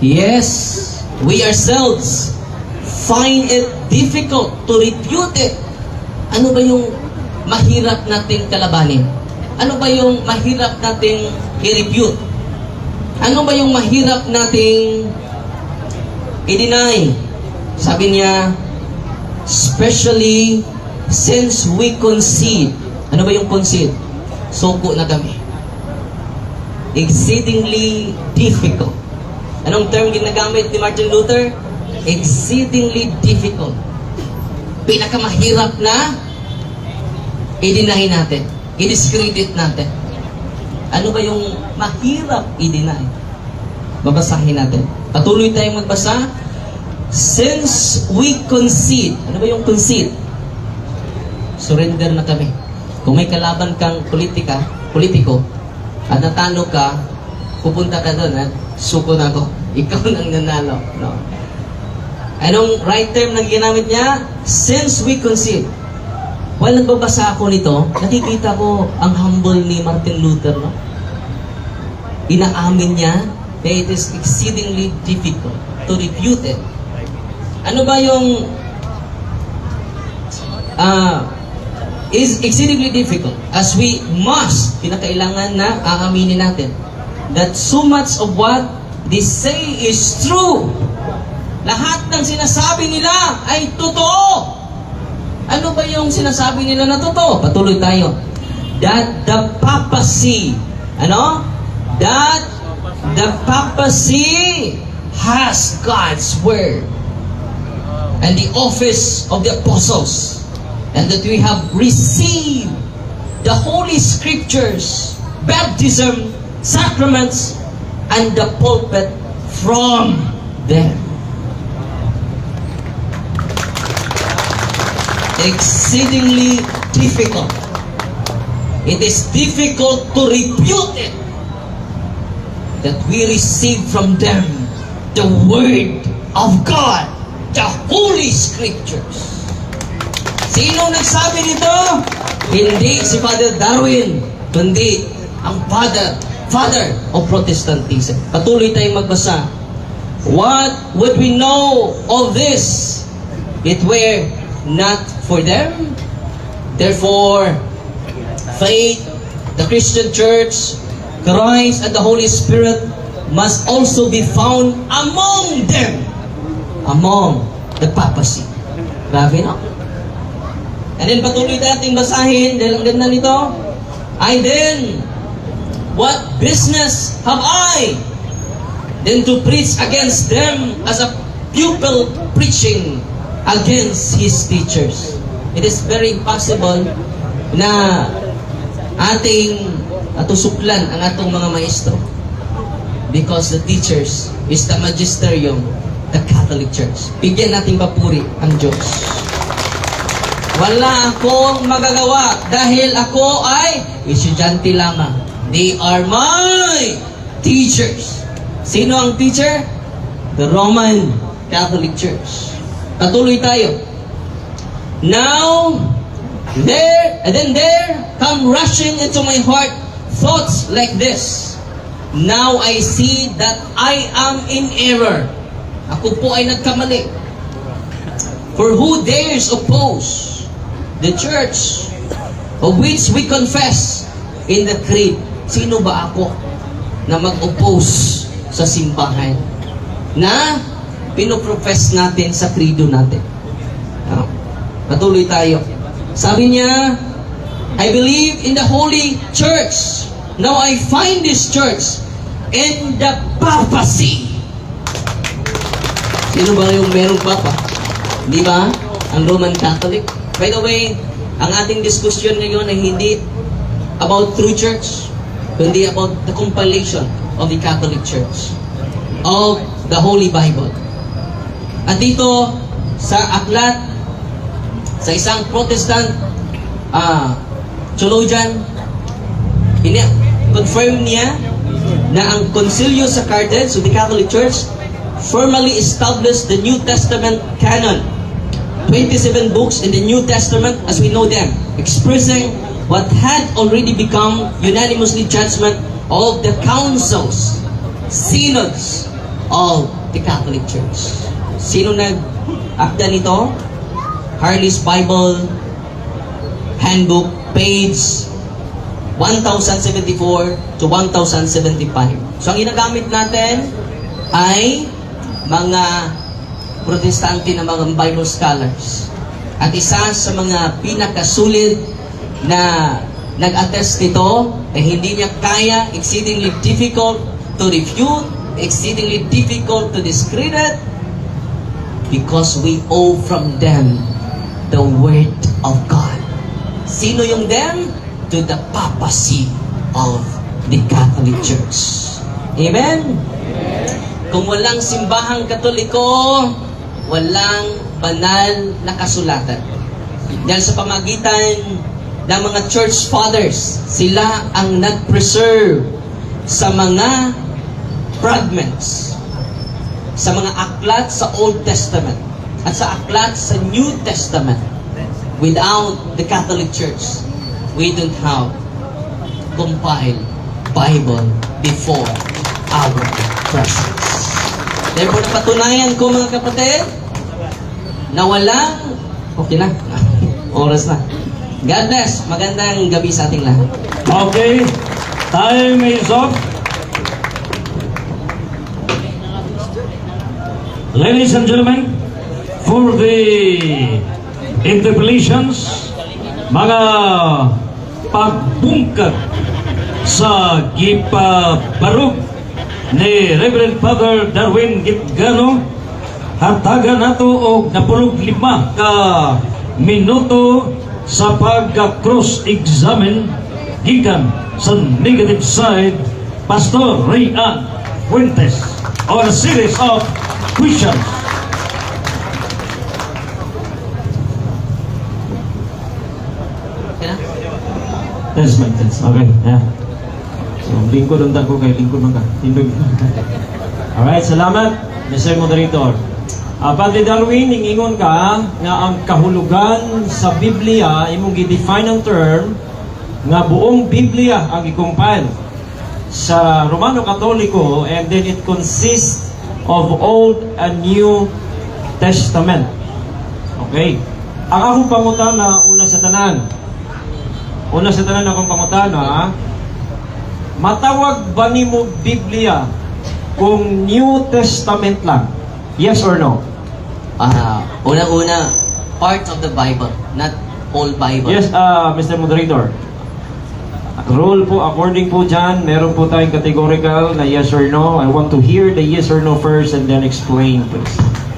Yes, we ourselves find it difficult to refute it. Ano ba yung mahirap nating kalabanin? Ano ba yung mahirap nating i-refute? Ano ba yung mahirap nating i-deny? Sabi niya, especially since we concede. Ano ba yung concede? Suko na kami. Exceedingly difficult. Anong term ginagamit ni Martin Luther? Exceedingly difficult. Pinakamahirap na i-deny natin. I-discredit natin. Ano ba yung mahirap i-deny? Babasahin natin. Patuloy tayong magbasa. Since we concede. Ano ba yung concede? Surrender na kami. Kung may kalaban kang politiko, at natalo ka, pupunta ka doon at suko na ako. Ikaw nang nanalo. No? Anong right term na ginamit niya? Since we concede. While nagbabasa ako nito, nakikita ko ang humble ni Martin Luther. No? Inaamin niya that it is exceedingly difficult to refute it. Ano ba yung is exceedingly difficult as we must, pinakailangan na aaminin natin that so much of what they say is true. Lahat ng sinasabi nila ay totoo. Ano ba yung sinasabi nila na totoo? Patuloy tayo. That the papacy, that the papacy has God's word and the office of the apostles, and that we have received the Holy Scriptures, baptism, sacraments, and the pulpit from them. Exceedingly difficult. It is difficult to refute it that we receive from them the Word of God, the Holy Scriptures. Sino nagsabi nito? Hindi si Father Darwin, kundi ang Father of Protestantism. Patuloy tayong magbasa. What would we know of this? It were not for them. Therefore, faith, the Christian Church, Christ, and the Holy Spirit must also be found among them, among the papacy. Grabe, no? And then patuloy natin basahin, dahil ang ganda nito, I then, what business have I then to preach against them as a pupil preaching against his teachers? It is very impossible na ating atusuklan ang atong mga maestro because the teachers is the magisterium, the Catholic Church. Bigyan nating papuri ang Diyos. Wala akong magagawa dahil ako ay estudyante lamang. They are my teachers. Sino ang teacher? The Roman Catholic Church. Patuloy tayo. Now, there come rushing into my heart thoughts like this. Now I see that I am in error. Ako po ay nagkamali. For who dares oppose the church of which we confess in the creed? Sino ba ako na mag-oppose sa simbahan na pinoprofess natin sa credo natin? Patuloy tayo. Sabi niya, I believe in the Holy Church. Now I find this church in the papacy. Sino ba yung merong papa? Di ba? Ang Roman Catholic. By the way, ang ating diskusyon ngayon ay hindi about true church, kundi about the compilation of the Catholic Church, of the Holy Bible. At dito, sa aklat, sa isang Protestant theologian, confirm niya na ang Concilio sa Carthage of the Catholic Church formally established the New Testament canon. 27 books in the New Testament as we know them, expressing what had already become unanimously judgment of the councils, synods of the Catholic Church. Sino nag-akda nito? Harley's Bible Handbook, page 1074 to 1075. So ang ginagamit natin ay mga Protestante na mga Bible scholars. At isa sa mga pinakasulit na nag-attest nito ay hindi niya kaya, exceedingly difficult to refute, exceedingly difficult to discredit, because we owe from them the Word of God. Sino yung them? To the papacy of the Catholic Church. Amen? Kung walang simbahang Katoliko, walang banal na kasulatan. Dahil sa pamagitan ng mga church fathers, sila ang nag-preserve sa mga fragments, sa mga aklat sa Old Testament at sa aklat sa New Testament. Without the Catholic Church, we don't have compiled Bible before our presence. Therefore, napatunayan ko mga kapatid na walang, okay na, oras na. God bless. Magandang gabi sa ating lahat. Okay, time is up. Ladies and gentlemen, for the interpellations, mga pagbungkag sa gipabarog ni Reverend Father Darwin Gitgano, hatagan nato og napulog 5 ka minuto sa pagka-cross-examine gikan sa negative side Pastor Ray Ann Fuentes. or a series of questions. Okay na? Yes, Mike. Yes. Okay. Yeah. So, lingkod ang ko kay lingkod man ka. Tindog. Alright, salamat, Mr. Moderator. Padre Darwin, ingon ka nga ang kahulugan sa Biblia, imong gi-define ang term nga buong Biblia ang i-compile sa Romano Katoliko, and then it consists of Old and New Testament. Okay. Ang akong pangutana, una sa tanan akong pangutana, matawag ba nimo Biblia kung New Testament lang? Yes or no? Unang-una, part of the Bible, not whole Bible. Yes, Mr. Moderator. Rule po, according po dyan, meron po tayong categorical na yes or no. I want to hear the yes or no first and then explain, please.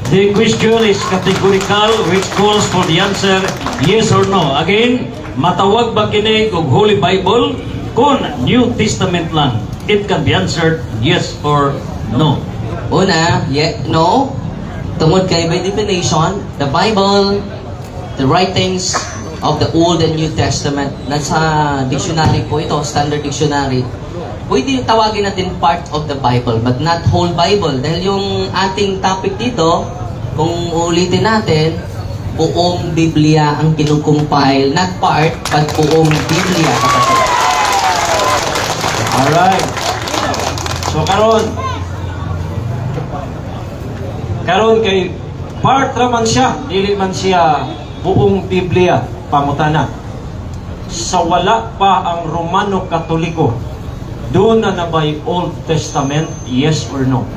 The question is categorical, which calls for the answer yes or no. Again, matawag ba kini og Holy Bible kung New Testament lang? It can be answered yes or no. Una, no. Tungod kay by definition, the Bible, the writings of the Old and New Testament, nasa dictionary po ito, standard dictionary, pwede tawagin natin part of the Bible, but not whole Bible. Dahil yung ating topic dito, kung ulitin natin, buong Biblia ang kinukumpile, not part, but buong Biblia, kapatid. Alright. So, karon kay part raman siya, dili man siya buong Biblia, pangutana. Sa wala pa ang Romano Katoliko, doon na nabay Old Testament, yes or no?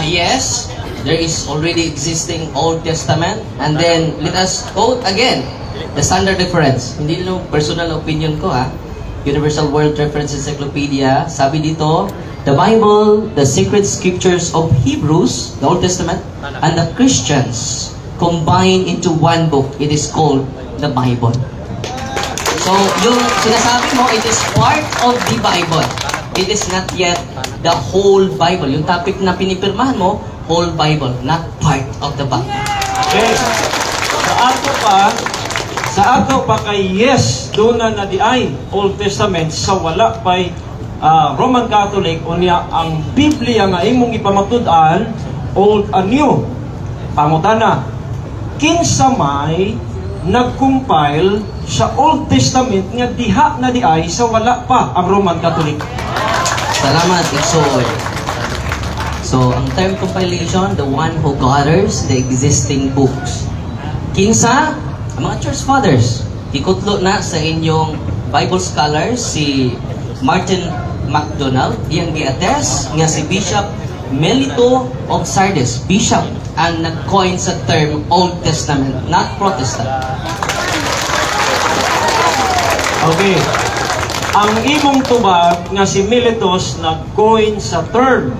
Yes, there is already existing Old Testament, and then let us quote again the standard difference. Hindi lang personal opinion ko, Universal World Reference Encyclopedia, sabi dito, the Bible, the sacred scriptures of Hebrews, the Old Testament, and the Christians combined into one book. It is called the Bible. So, yung sinasabi mo, it is part of the Bible. It is not yet the whole Bible. Yung topic na pinipirmahan mo, whole Bible, not part of the Bible. Okay. Sa ato pa kay yes, doon na nadiay Old Testament, sa wala pa'y Roman Catholic, unya ang Biblia nga imong ipamatud-an, Old and New. Pangutana, kinsa may nag-compile sa Old Testament nga diha na diay sa wala pa ang Roman Catholic? Salamat, Iksoy. So, ang term compilation, the one who gathers the existing books. Kinsa? Ang mga church fathers. Ikutlo na sa inyong Bible scholars, si Martin MacDonald, iyang gi-attest nga si Bishop Melito of Sardis, Bishop, ang nag-coin sa term Old Testament, not Protestant. Okay. Ang imong tubag nga si Miletus nag-coin sa term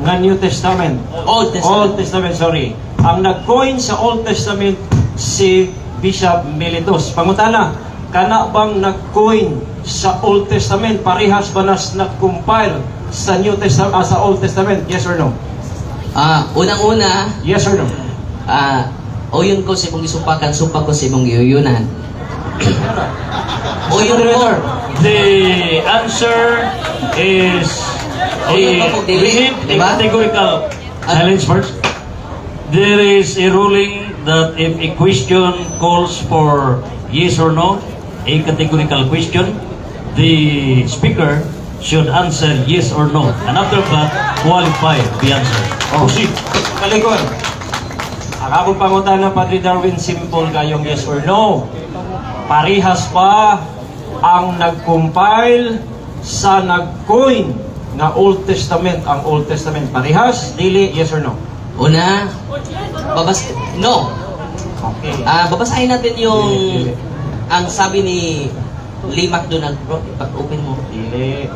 nga New Testament. Old Testament. Old Testament, sorry. Ang nag-coin sa Old Testament si Bishop Miletus. Pangutana, kana bang nag-coin sa Old Testament? Parehas ba nas nag-compile sa New Testament, sa Old Testament? Yes or no? Unang-una, Yes or no? oyon ko sa imong isupakan, supak ko sa imong iuyunan. Oyon ko. Moderator. The answer is Oyon ko, we need a diba? categorical silence first. There is a ruling that if a question calls for yes or no, a categorical question, the speaker should answer yes or no, and after that, qualify the answer. Proceed. Kalikon. Ang akong pangutana, Padre Darwin, simple kayong yes or no. Parihas pa ang nag-compile sa nag-coin na Old Testament, ang Old Testament. Parihas, dili, yes or no? Una, no. Okay. Babasahin natin yung ang sabi ni Lee MacDonald, bro, ipag-open mo. Dili.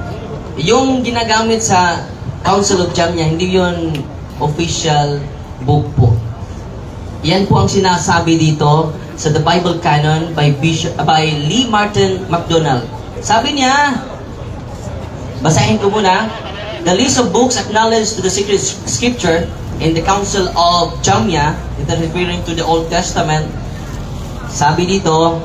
Yung ginagamit sa Council of Jamnia, hindi yun official book po. Yan po ang sinasabi dito sa The Bible Canon by Lee Martin MacDonald. Sabi niya, basahin ko muna, The list of books acknowledged to the sacred scripture in the Council of Jamnia, ito referring to the Old Testament, sabi dito,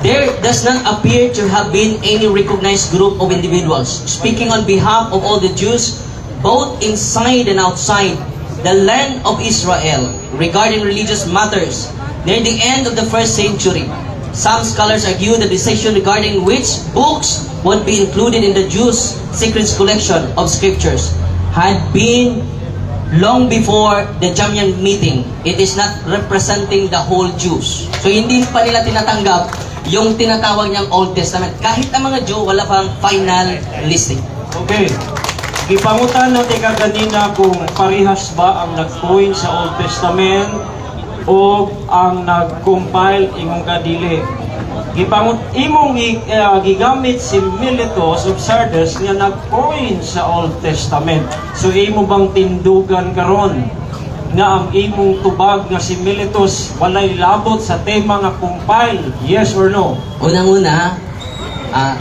there does not appear to have been any recognized group of individuals speaking on behalf of all the Jews, both inside and outside the land of Israel, regarding religious matters near the end of the first century. Some scholars argue the decision regarding which books would be included in the Jews' sacred collection of scriptures had been long before the Jamnian meeting. It is not representing the whole Jews. So hindi pa nila tinatanggap yung tinatawag niyang Old Testament. Kahit ang mga Jew, wala pang final listing. Okay. Gipangutan natin kaganina kung parehas ba ang nag-coin sa Old Testament o ang nag-compile imong kadili. Gigamit si Miletus of Sardis nga nag-coin sa Old Testament. So imo bang tindugan karon nga ang imong tubag nga si Miletus walay labot sa tema nga compile? Yes or no? Unang-una,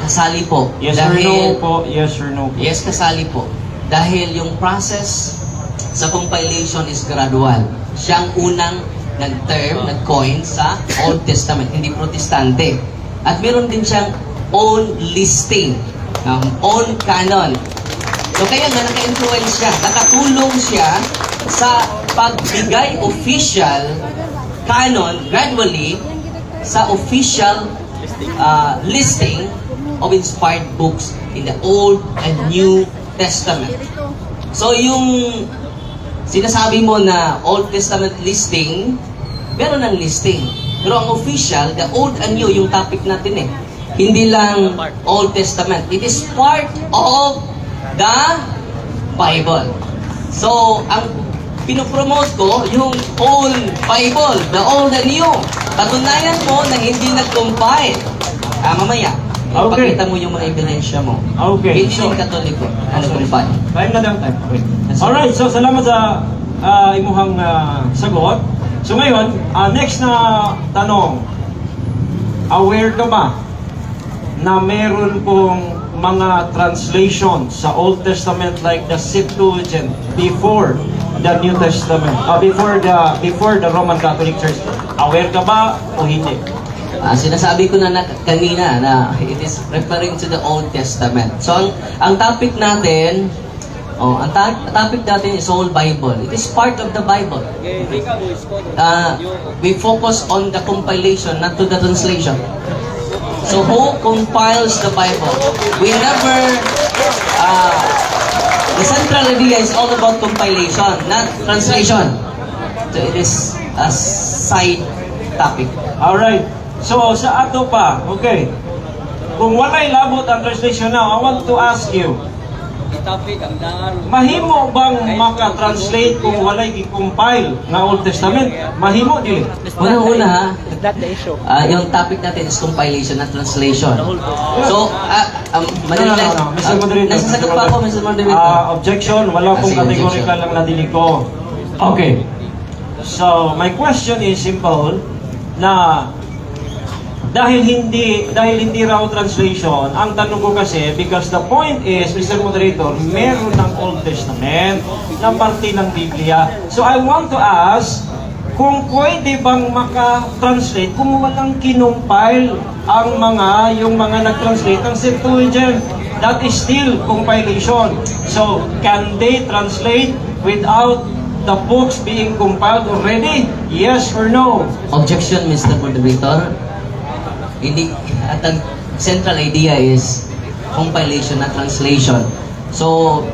kasali po. Yes or no po? Yes or no po? Yes, kasali po. Dahil yung process sa compilation is gradual. Siyang unang nag-coin sa Old Testament, hindi protestante. At meron din siyang own listing, own canon. So kaya nga naka-influence siya, nakatulong siya sa pagbigay official canon gradually sa official listing of inspired books in the Old and New Testament. So yung sinasabi mo na Old Testament listing, meron ng listing. Pero ang official, the Old and New, yung topic natin eh. Hindi lang Old Testament. It is part of the Bible. So, ang pinopromote ko, yung Old Bible, the Old and New. Patunayan mo na hindi nag-compile. Mamaya, Okay. ipakita mo yung mga ebidensya mo. Okay. Hindi Katoliko na nag-compile. Time na lang time. Okay. Alright, so salamat sa imuhang sagot. So ngayon, next na tanong. Aware ka ba na meron pong mga translation sa Old Testament like the Septuagint before the New Testament, before the Roman Catholic Church? Aware ka ba o hindi? Sinasabi ko na kanina na it is referring to the Old Testament. So ang topic natin, topic natin is whole Bible. It is part of the Bible. We focus on the compilation, not to the translation. So who compiles the Bible? We never, the central idea is all about compilation, not translation. So it is a side topic. Alright. So sa ato pa, okay. Kung walay labot ang translation now, I want to ask you, mahimo bang maka-translate kung walay i-compile na Old Testament? Mahimo dili. Unang-una, yung topic natin is compilation, not translation. So, madali lang. No. Mr. Moderator. Nasasagot pa ako, Mr. Moderator. Objection, wala pong Sige, categorical objection. lang nadili ko. Okay. So, my question is simple, na dahil hindi raw translation, ang tanong ko kasi, because the point is, Mr. Moderator, meron ng Old Testament na parte ng Biblia. So I want to ask, kung pwede bang maka-translate kung walang kinumpile yung mga nag-translate ng Septuagint? That is still compilation. So, can they translate without the books being compiled already? Yes or no? Objection, Mr. Moderator. Hindi, at ang central idea is compilation, not translation. So,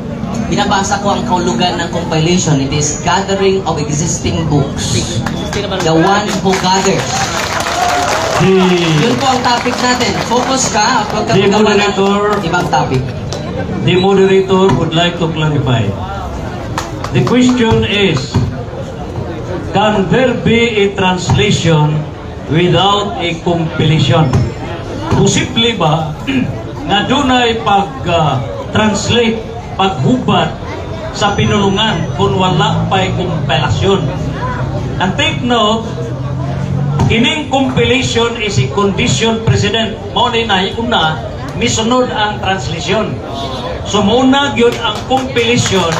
binabasa ko ang kaulugan ng compilation. It is gathering of existing books. The one who gathers. Yun po ang topic natin. Focus ka. Huwag ka The magawa ng moderator. ibang topic. The moderator would like to clarify. The question is, can there be a translation without a compilation? Posible ba nga dunay pag-translate, paghubad sa pinulungan kung wala pa'y kompilasyon? And take note, Kining compilation is a condition precedent. Mao ni una misunod ang translation. So muna gyud ang compilation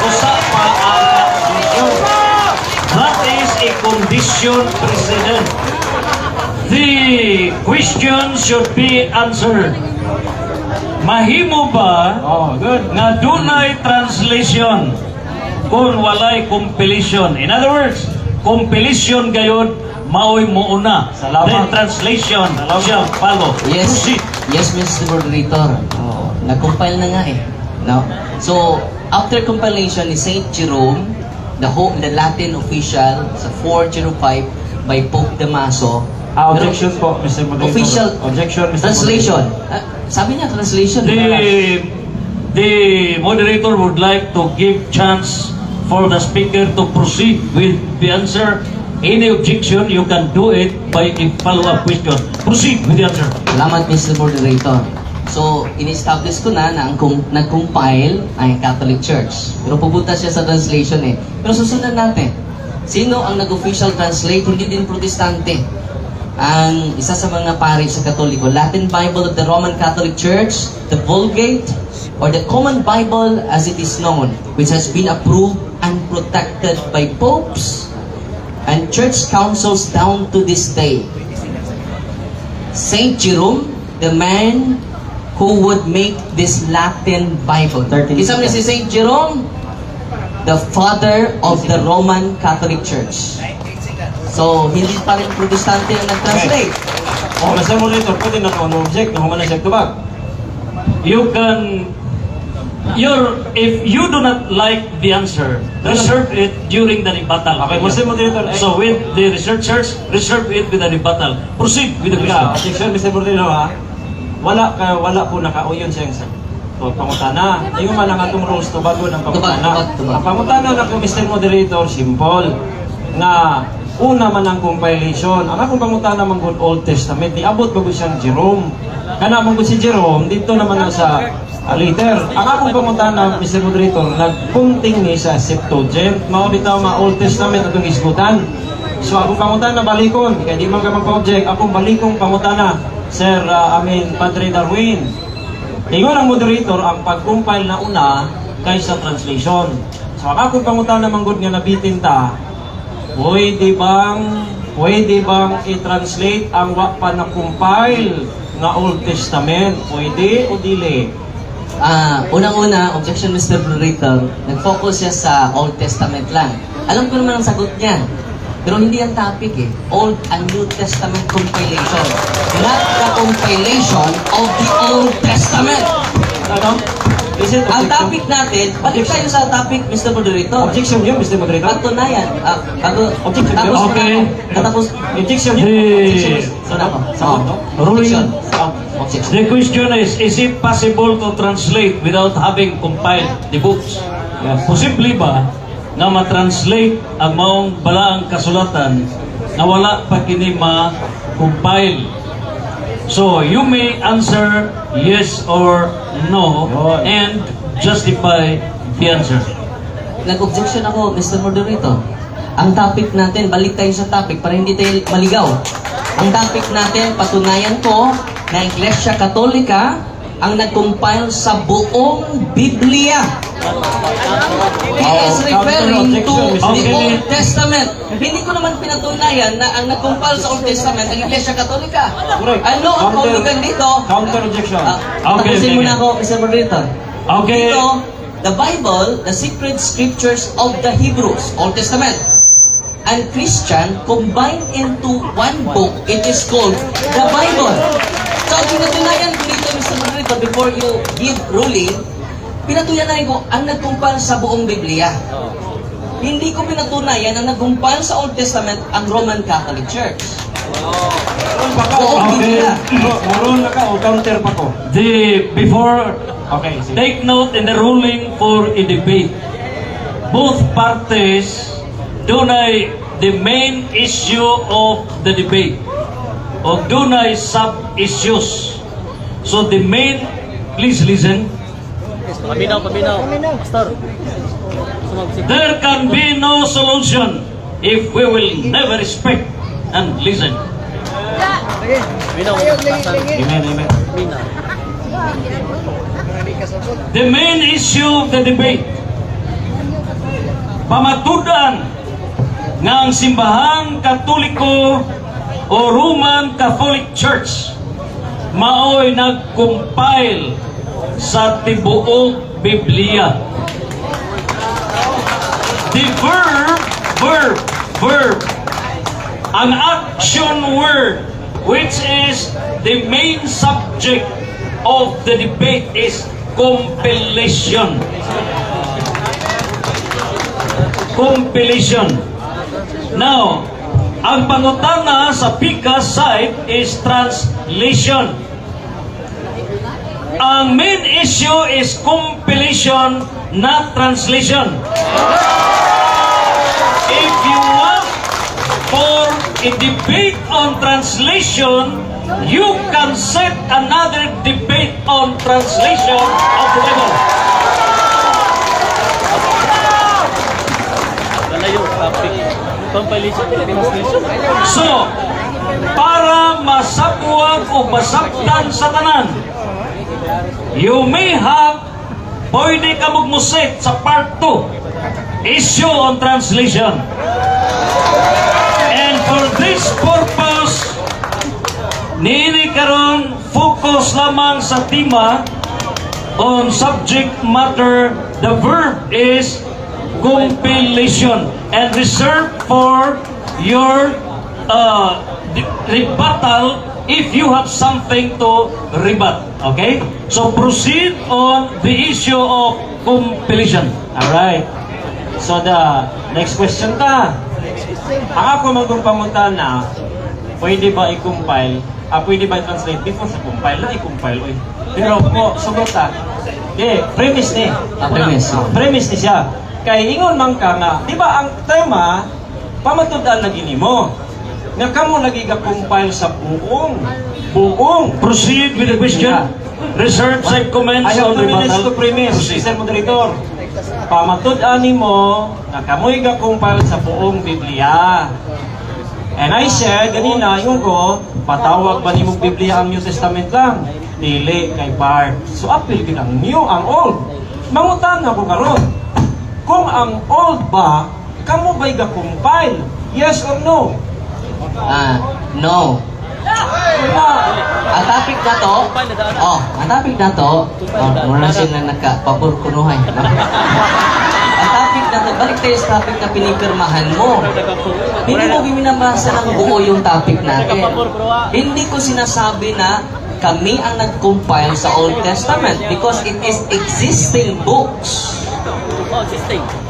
usa pa ang translation. That is a condition precedent. The question should be answered. Mahimo ba Oh, good. nga dunay translation kung walay compilation? In other words, compilation gayud maoy mouna. Salamat. Then translation shall follow. Yes, Proceed. yes, Mr. Moderator. Nag-compile na nga eh. No? So, after compilation ni Saint Jerome, the Latin official sa 405 by Pope Damaso, Objection po, Mr. Moderator. official Objection, Mr. translation. Moderator. Sabi niya translation. The moderator would like to give chance for the speaker to proceed with the answer. Any objection, you can do it by a follow-up question. Proceed with the answer. Salamat, Mr. Moderator. So, in-establish ko na ang nag-compile ay Catholic Church. Pero pupunta siya sa translation eh. Pero susundan natin. Sino ang nag-official translate? Hindi din protestante. Ang isa sa mga pari sa Katoliko, Latin Bible of the Roman Catholic Church, the Vulgate, or the Common Bible as it is known, which has been approved and protected by popes and church councils down to this day. Saint Jerome, the man who would make this Latin Bible. Isa man si Saint Jerome, the father of the Roman Catholic Church. So, hindi pa rin protestante ang nag-translate. Oh, Mr. Moderator, pwede na ako object na humana siya tubag. You can, if you do not like the answer, reserve it during the rebuttal. Okay, Mr. Moderator. So with the researchers, reserve it with the rebuttal. Proceed with the question. Objection, Mr. Moderator, ha? Wala po nakauyon siya sa pangutana. Yung man ang atong rules to bago ng pangutana. Tubag. Ang pangutana na ko, Mr. Moderator, simple. Nga, una man ang compilation. Ang akong pangutana man good Old Testament, niabot bago siyang Jerome. Kana man si Jerome, dito naman na sa later. Ang akong pangutana, Mr. Moderator, nagpunting ni sa Septuagint. Mao bitaw ma Old Testament atong isgutan. So akong pangutana balikon, kaya di man ka magpa-object, akong balikong pangutana, Sir, Padre Darwin. Ingon ang moderator ang pag-compile na una kaysa translation. So ang akong pangutana manggod nga nabitin ta, pwede bang i-translate ang wa pa na-compile na Old Testament? Pwede o dili? Unang-una, objection, Mr. Moderator, nag-focus siya sa Old Testament lang. Alam ko naman ang sagot niya. Pero hindi ang topic eh. Old and New Testament compilation. Not the compilation of the Old Testament. Ano? Is it Ang objection? topic natin, balik tayo sa topic, Mr. Moderator. Objection yun, Mr. Moderator? Patunayan. Objection. Tapos Okay. Tapos, Objection yun. The- so na ako. Sagot, no? Ruling. Objection. Objection. The question is it possible to translate without having compiled the books? Yes. Posible ba nga ma-translate ang maong balaang kasulatan na wala pa kini ma-compile? So, you may answer yes or no and justify the answer. Nag-objection ako, Mr. Moderator. Ang topic natin, balik tayo sa topic para hindi tayo maligaw. Ang topic natin, patunayan ko na Iglesia Katolika ang nag-compile sa buong Biblia. He is referring to the Old Testament. Hindi ko naman pinatunayan na ang nag-compile sa Old Testament ang Iglesia Katolika. Correct. Ano ang kahulugan dito? Counter objection. Tapusin muna ako, Mr. Moderator. Okay. Dito, the Bible, the secret scriptures of the Hebrews, Old Testament, and Christian combined into one book. It is called the Bible. So, pinatunayan ko dito, Mr. Moderator, before you give ruling, pinatunayan ko ang nag-compile sa buong Biblia. Hindi ko pinatunayan ang nag-compile sa Old Testament ang Roman Catholic Church. Meron pa ka. Buong Okay. Biblia. Meron na ka o counter pa ko. Before, Okay, sige. take note in the ruling for a debate. Both parties dunay the main issue of the debate. O dunay sub-issues. So the main, please listen. Paminaw, Pastor. There can be no solution if we will never respect and listen. Minaw. Amen, amen. Minaw. The main issue of the debate, pamatudan nga ang simbahang Katoliko o Roman Catholic Church mao'y nag-compile sa tibuok Biblia. The verb, an action word, which is the main subject of the debate, is compilation. Compilation. Now, ang pangutana sa PICA side is translation. Ang main issue is compilation, not translation. If you want for a debate on translation, you can set another debate on translation of the Bible. Lalayo, topic. Compilation, translation. So, para masabwag o masabtan sa tanan, you may have, pwede ka magmuset sa part 2, issue on translation. And for this purpose, niini karon focus lamang sa tema on subject matter. The verb is compilation, and reserve for your rebuttal if you have something to rebut. Okay? So proceed on the issue of compilation. Alright. So the next question ta. Ang ako magpamunta na, pwede ba i-compile? Pwede ba i-translate? Before sa compile na, i-compile. Oy. Pero po, sugot ta. Premise ni. Premise. Premise ni siya. Kaya ingon man ka nga, di ba ang tema, pamatudan lagi ni mo. Nga kamo lagi ka-compile sa buong. Proceed with the question. Reserve side comments I have on 2 minutes rebuttal. to premise, Mr. Moderator. Pamatud-an mo na kamoy ka-compile sa buong Biblia. And I said, ganina, yung ko, patawag ba ni mong Biblia ang New Testament lang? Dili kay Bart. So, apil din ang new, ang old. Mangutan ako karon. Kung ang old ba, kamo ba'y ka-compile? Yes or no? No. Ang topic na to, muna sila nagka-pabor kunuhay. Ang topic na to, balik tayo sa topic na pinipirmahan mo. Hindi mo binabasa ng buo yung topic natin. Hindi ko sinasabi na kami ang nag-compile sa Old Testament because it is existing books.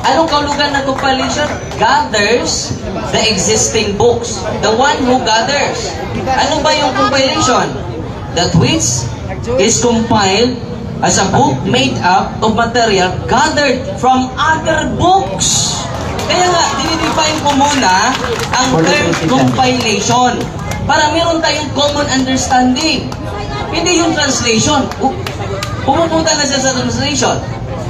Anong kaulugan ng compilation? Gathers the existing books. The one who gathers. Ano ba yung compilation? That which is compiled as a book made up of material gathered from other books. Kaya nga, dinidefine ko muna ang term compilation para meron tayong common understanding. Hindi yung translation. Pumupunta na siya sa translation.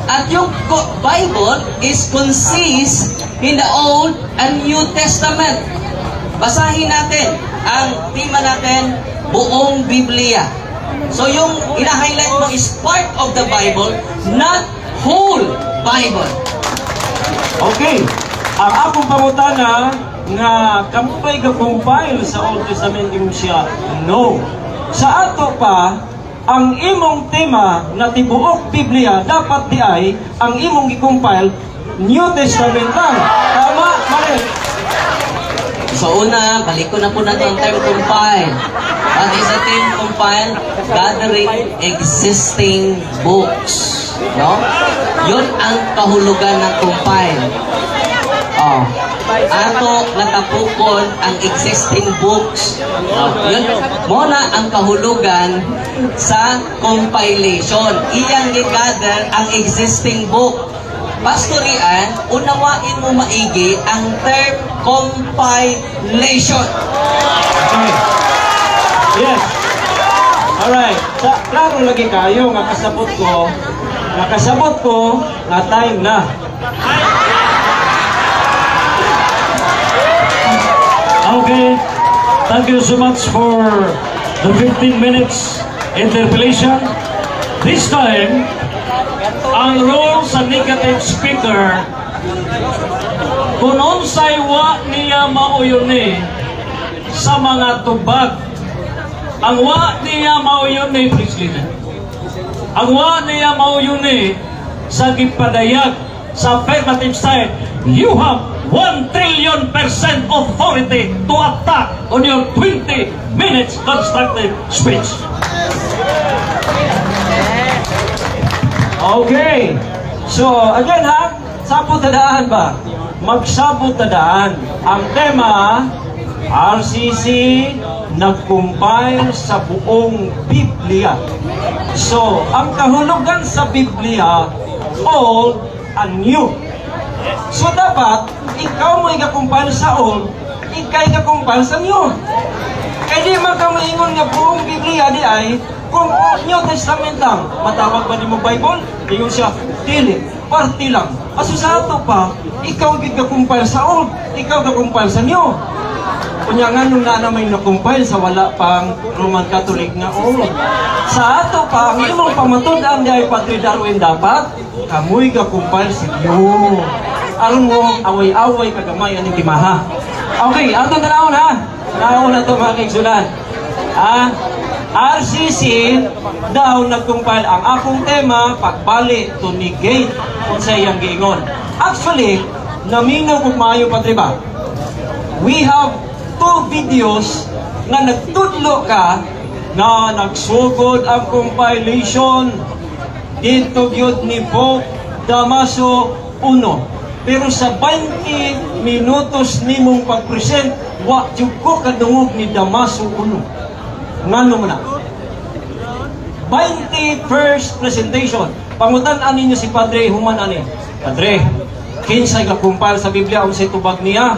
At yung Bible is consist in the Old and New Testament. Basahin natin ang tema natin, buong Biblia. So yung ina-highlight mo is part of the Bible, not whole Bible. Okay. Ang akong pangutana nga kampay ka-compile sa Old Testament yung siya, no. Sa ato pa, ang imong tema na tibuok Biblia dapat di ay ang imong i-compile New Testament lang. Tama, mali. So una, balik ko na po na ang term compile. What is the term compile? Gathering existing books. No? Yun ang kahulugan ng compile. Ato natapukon ang existing books. Yun muna ang kahulugan sa compilation. Iyang i-gather ang existing book. Pastorian, unawain mo maigi ang term compilation. Okay. Yes. Alright. Klaro lagi kayo nga kasabot ko nga time na. Okay. Thank you so much for the 15 minutes interpellation. This time, ang role sa negative speaker, kung unsay wa niya mauyuni sa mga tubag, ang wa niya mauyuni, please listen. Ang wa niya mauyuni sa gipadayag sa affirmative side, you have 1 trillion % authority to attack on your 20 minutes constructive speech. Okay. So, again ha, sabotadaan ba? Magsabotadaan. Ang tema, RCC nag-compile sa buong Biblia. So, ang kahulugan sa Biblia, old and new. So, dapat, ikaw mo ika-compile sa old, ikaw ika-compile sa new. Eh di magkamaingon nga buong Biblia di ay, kung New Testament lang, matawag ba ni mo Bible? Tingin siya, dili, party lang. Aso sa ato pa, ikaw ika-compile sa old, ikaw ika-compile sa new. Kunya nga nung na may na-compile sa wala pang Roman Catholic nga old. Sa ato pa, ang imong pamatud-an di ay Padre Darwin dapat, kamoy ka-compile sa new. Aron mo, away-away kagamay aning timaha. Okay, atong tanawon ha. Tanawon na ito mga kaigsulan. RCC daw nag-compile ang akong tema, pagbali to negate kung sa iyang giingon. Actually, naminaw kung maayo pa ba? We have 2 videos na nagtudlo ka na nagsugod ang compilation dito gyud ni Pope Damaso I. Pero sa 20 minutos nimong pag-present, wa jud ko kadungog ni Damaso I. Ngano mo na? 21st presentation. Pangutan-an ninyo si Padre Human ani. Padre, kinsay ka-compile sa Biblia unsay tubag niya?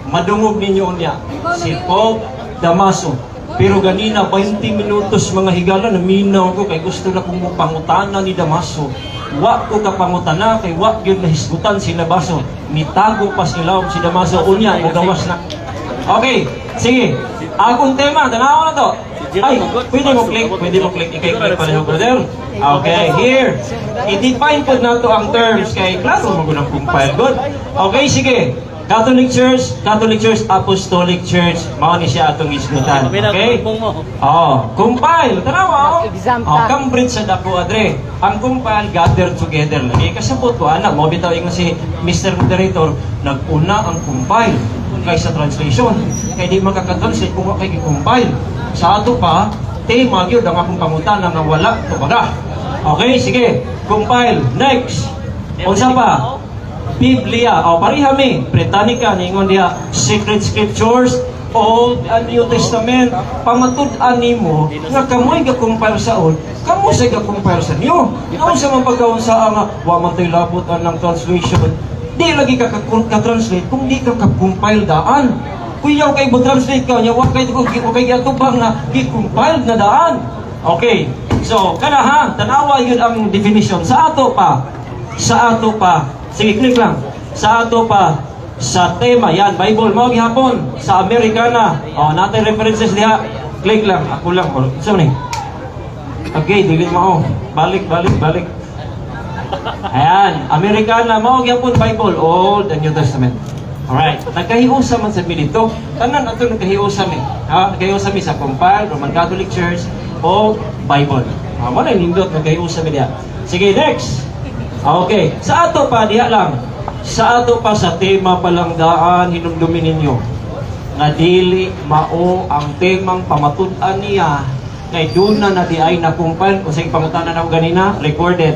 Madungog ninyo niya. Si Pope Damaso. Pero ganina 20 minutos mga higala naminaw ko kay gusto na kong pangutana ni Damaso. Wa ko kapangutana kay wa gyud nahisgutan si Damaso. Nitago pa sila si Damaso unya mo gawas na. Okay, sige. Akong tema, tanaw na to. Ay, pwede mo click. I-click pala brother. Okay, here. I-define po na to ang terms kay klaro mo gunang compile good. Okay, sige. Catholic Church, Apostolic Church, mao ni siya atong isgutan. Okay? Compile. Tanawa, Cambridge sa dako adre. Ang compile gather together lagi kasabot ko ana mo bitaw ingon si Mr. Moderator, nag-una ang compile kaysa translation. Kay di makaka-translate kung kay compile. Sa ato pa, tema gyud ang akong pangutana nga wala to baga. Okay, sige. Compile. Next. Unsa pa? Biblia. Parihami. Britannica, ningon diha, Secret Scriptures, Old and New Testament. Pamatud-an nimo nga kamoy ga-compile sa Old, kamo sa ga-compile sa New. Ano sa mga pagkaon sa nga, wa man tayo labot ng translation. Di lagi ka-translate kung di ka ka-compile daan. Kuyaw kay mo-translate ka niya, wa kay gatubang na gi-compile na daan. Okay. So, kana ha, tanawa yun ang definition. Sa ato pa, sige, click lang. Sa ato pa, sa tema, yan, Bible, mo gihapon, sa Americana, natin references diha, click lang, ako lang, so ni. Okay, dili mo, balik. Ayan, Americana, mo gihapon, Bible, Old and New Testament. Alright, nagkahiusa man sa dito, tanan ato nagkahiusa mi. Nagkahiusa mi sa compile, Roman Catholic Church, o Bible. Mo na nindot nagkahiusa mi diha. Sige, next. Okay, sa ato pa diha lang. Sa ato pa sa tema palangdaan hinumdumin ninyo. Nga dili mao ang temang pamatud-an niya kay doon na di ay nakumpal kung sa pangutanan ako ganina recorded.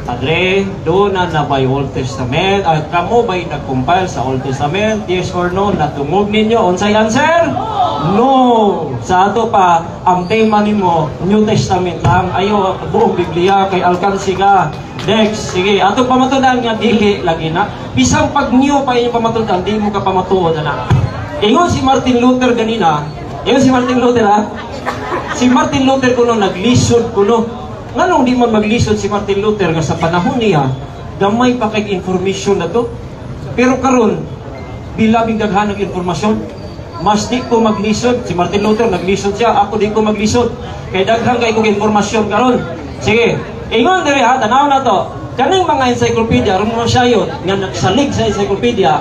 Padre, doon na by Old Testament at kamo ba'y nagkumpile sa Old Testament? Yes or no? Natungog ninyo? Unsay answer? No! Sa ato pa, ang tema nimo New Testament lang. Ayo, buong Biblia kay alkansi ka. Next, sige, ato pamatudan nga dili lagi na. Bisang pag new pa inyong pamatudan, di mo ka pamatuod na. Ingon si Martin Luther ganina. Ingon si Martin Luther ha? Si Martin Luther kuno naglisod kuno. Nganong di man maglisod si Martin Luther nga sa panahon niya, gamay pa kay information na to. Pero karon, bilabing daghan ng informasyon. mas di ko maglisod. Si Martin Luther naglisod siya, ako di ko maglisod. Kay daghang kay kong informasyon karon. Sige, ingon diri ha, tanaw na to. Kaning mga encyclopedia ron mo siya yun, nga nagsalig sa encyclopedia.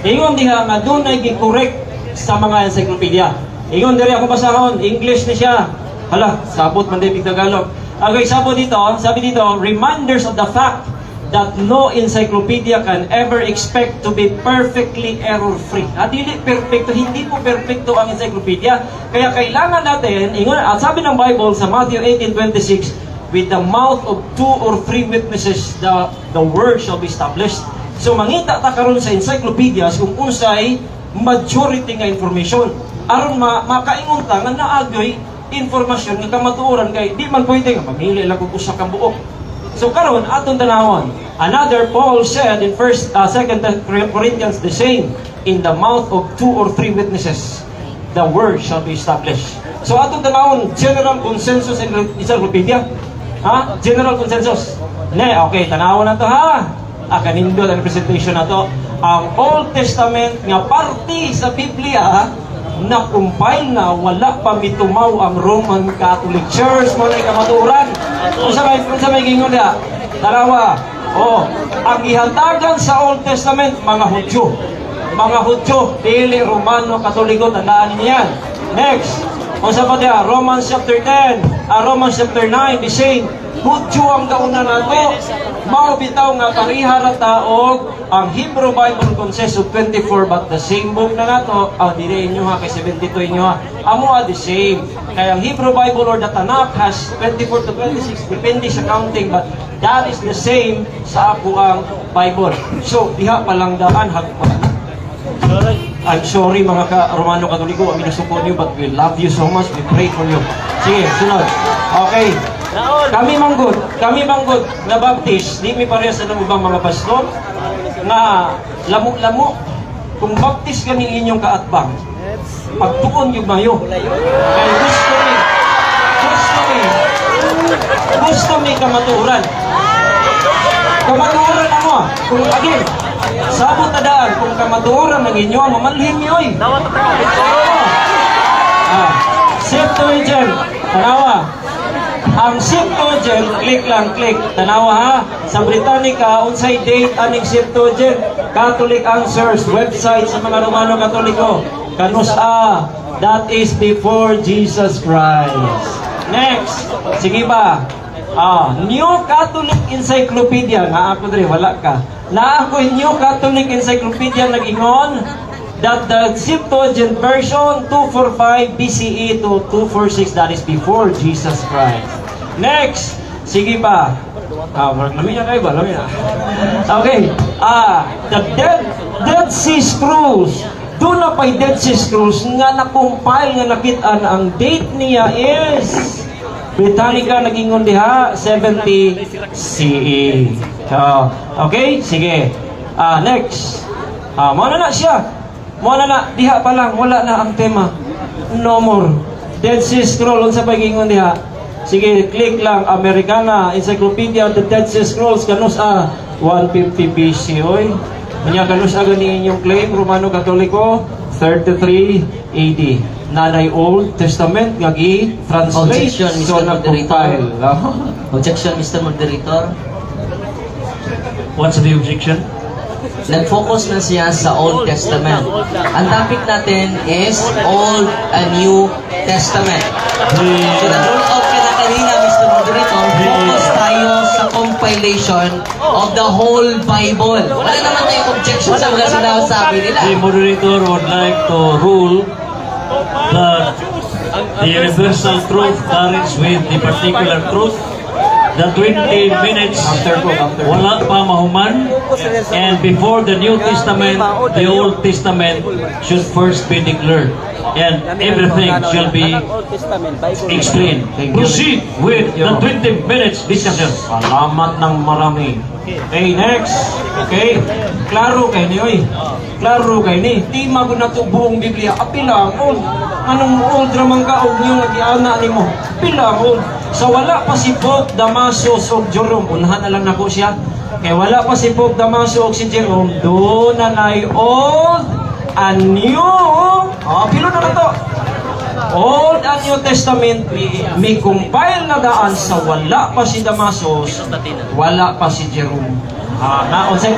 Ingon diha nga dunay gi-correct sa mga encyclopedia. Ingon diri ako basahon, English ni siya. Hala, sabot man din Tagalog. Okay, sabot dito, sabi dito, reminders of the fact that no encyclopedia can ever expect to be perfectly error-free. Dili perfecto, hindi po perfecto ang encyclopedia. Kaya kailangan natin, ingon, at sabi ng Bible sa Matthew 18:26, with the mouth of 2 or 3 witnesses, the word shall be established. So mangita ta karon sa encyclopedias kung unsay majority nga information. Aron makaingon ta nga naagyoy informasyon nga kamatuoran kay di man pwede nga mamili lang kung usa ka buok. So karon atong tanawon. Another Paul said in 2 Corinthians the same, in the mouth of 2 or 3 witnesses the word shall be established. So atong tanawon general consensus in encyclopedia. Ha? General consensus. Okay, tanawon na to ha. Kanindot ang presentation na to. Ang Old Testament nga parte sa Biblia na compile na wala pa mitumaw ang Roman Catholic Church mo na kamaturan. Kung sa may gingon niya, tarawa, ang ihatagan sa Old Testament, mga Hudyo. Mga Hudyo, dili Romano Katoliko, tandaan niyan. Next, kung sa pa niya, Romans chapter 10, Romans chapter 9, the same, Hudyo ang kauna na to. Mao bitaw nga parihara taog ang Hebrew Bible consists of 24 but the same book na nato dili inyo ha kay 72 inyo ha amo the same kaya ang Hebrew Bible or the Tanakh has 24 to 26 depende sa counting but that is the same sa ako ang Bible. So diha pa lang daan hagpa. I'm sorry mga Romano Katoliko, kami nasuko niyo but we love you so much, we pray for you. Sige, sunod. Okay. Kami manggod na baptist, di mi pareha sa ibang mga pastor na lamo-lamo. Kung baptist ka ng inyong kaatbang, pagtuon yung mayo. Kaya gusto mi kamaturan. Kamaturan ako. Kung again, sabot na daan, kung kamaturan ng inyo, mamalhin niyo eh. Septuagint, tanawa. Ang Septuagint, click lang, click. Tanawa ha. Sa Britannica, unsay date aning Septuagint? Catholic Answers, website sa mga Romano Katoliko. Kanus that is before Jesus Christ. Next, sige ba? New Catholic Encyclopedia. Nga ako dre, wala ka. Na ako New Catholic Encyclopedia nag-ingon that the Septuagint version 245 BCE to 246, that is before Jesus Christ. Next, sige pa. Lamin na kayo ba? Lamin na. Okay. The Dead Sea Scrolls. Doon na pa'y Dead Sea Scrolls nga na-compile nga nakitaan ang date niya is Britannica nag-ingon diha 70 CE. Okay, sige. Next. Muna na siya. Muna na, diha pa lang, wala na ang tema. No more. Dead Sea Scroll, unsa pa gingon diha? Sige, click lang, Americana, Encyclopedia of the Dead Sea Scrolls, kanus 150 BC, oy. Kanya kanus gani inyong claim, Romano Katoliko, 33 AD. Nanay Old Testament, nga gi-translate. Objection, Mr. Moderator. Compile. Objection, Mr. Moderator. What's the objection? Nag-focus na siya sa Old Testament. Ang topic natin is Old and New Testament. So nag-rule out ka na kanina, Mr. Moderator. Focus tayo sa compilation of the whole Bible. Wala naman tayong objection sa mga sinasabi nila. The moderator would like to rule that the universal truth carries with the particular truth. The 20 minutes wala pa mahuman, and before the New Testament, the Old Testament should first be declared, and everything shall be explained. Proceed with the 20 minutes discussion. Salamat ng marami. Okay, next. Okay. Klaro kay ni, oy. Klaro kay ni. Di mago na to buong Biblia. Apila mo. Anong old ramang kaog niyo nagiana nimo? Apila mo. Sa wala pa si Pope Damaso o Jerome, unahan na lang nako siya. Kaya wala pa si Pope Damaso o si Jerome, doon na na'y Old and New, pilo na to. Old and New Testament, may compile na daan sa wala pa si Damasus, wala pa si Jerome. Unsay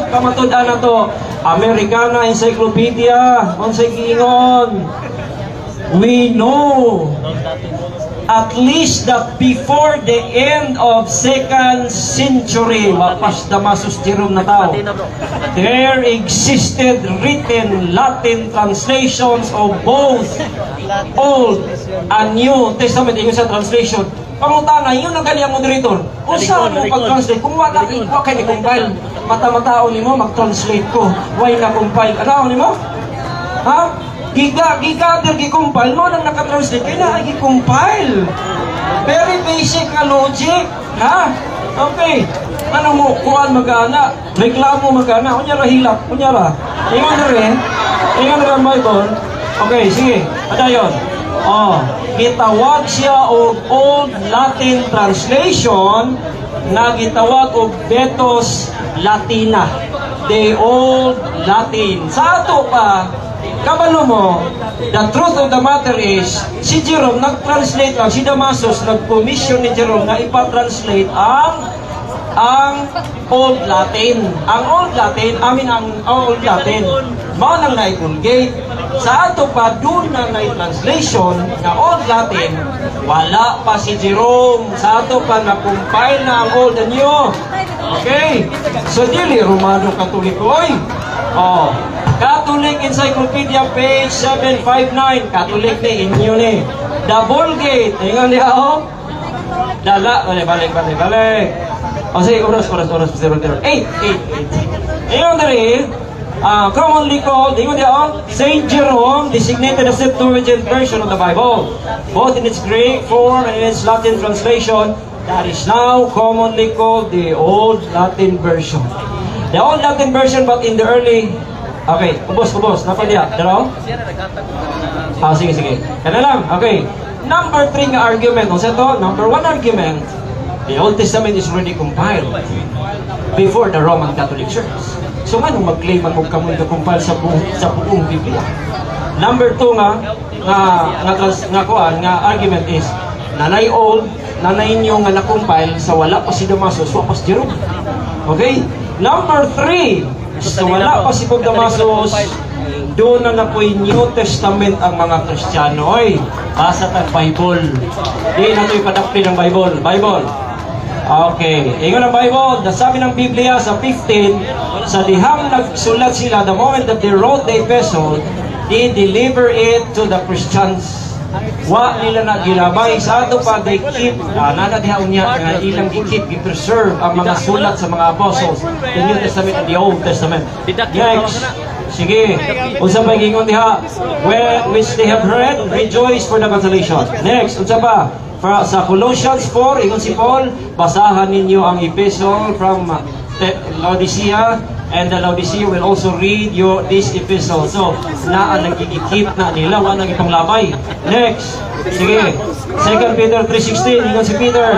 pamatod na to. Americana Encyclopedia, unsay giingon. We know at least that before the end of 2nd century, wapas Damasus Jerome na tao, there existed written Latin translations of both Old and New Testament. Yung sa translation, pangutana, yun ang kanyang moderator. Kung saan mo pag-translate, kung wala kayo ni-compile, mata-matao ni mo, mag-translate ko. Why na-compile? Ano ni mo? Ha? Gigather, gi-compile mo nang nakatranslate, kaya na gi-compile. Very basic na logic. Ha? Okay. Ano mo, kuhaan mag-ana, reklamo mag-ana, kunyara hilap, kunyara. Ingon na rin ang Bible. Okay, sige, adayon. Gitawag siya og Old Latin Translation na gitawag og Vetus Latina. The Old Latin. Sa ato pa, kabalo mo, the truth of the matter is, si Jerome nag-translate lang, si Damasus nag-commission ni Jerome na ipa-translate ang Old Latin. Ang Old Latin, ang Old Latin, mao nang na-Vulgate. Sa ato pa, doon na na-translation na Old Latin, wala pa si Jerome. Sa ato pa, na-compile na ang Old and New. Okay? So, dili, Romano Katoliko. Catholic Encyclopedia, page 759. Catholic ni, inyo ni. The Vulgate. Ingan niya, balik. Sige, oras. 8. Ingan na rin, commonly called, Saint Jerome, designated the Septuagint version of the Bible, both in its Greek form and in its Latin translation, that is now commonly called the Old Latin version. The Old Latin version, but in the early... Okay, ubos, napalya, dalaw? Sige. Kaya lang, okay. Number 3 nga argument, number 1 argument, the Old Testament is already compiled before the Roman Catholic Church. So nga nung mag-claim ang magkamoy na compile sa buong Biblia. Number 2 nga argument is, nanay old, nanay nyo nga na-compile sa wala pa si Damasus, wala pa si Jerome. Okay? Number 3, so wala pa si Damasus, doon na po'y New Testament ang mga Kristiyano. Oy, basa tag Bible. Di na ito'y padakpi ng Bible. Okay, ingon ang Bible, sabi ng Biblia sa 15, sa dihang nagsulat sila, the moment that they wrote the epistle, they deliver it to the Christians. Wa nila na gilabay sa ato pa, they keep, nanadihaon niya nga ilang i-preserve ang mga sulat sa mga apostles, the New Testament and the Old Testament. Next, sige, unsa pa gingon diha, which they have heard, rejoice for the consolation. Next, unsa pa? Sa Colossians 4, ingon si Paul, basahan ninyo ang epistle from Laodicea, and the Laodicea will also read this epistle. So, nagkikip na nila, wala nang ipanglabay. Next, sige, 2 Peter 3:16, ingon si Peter,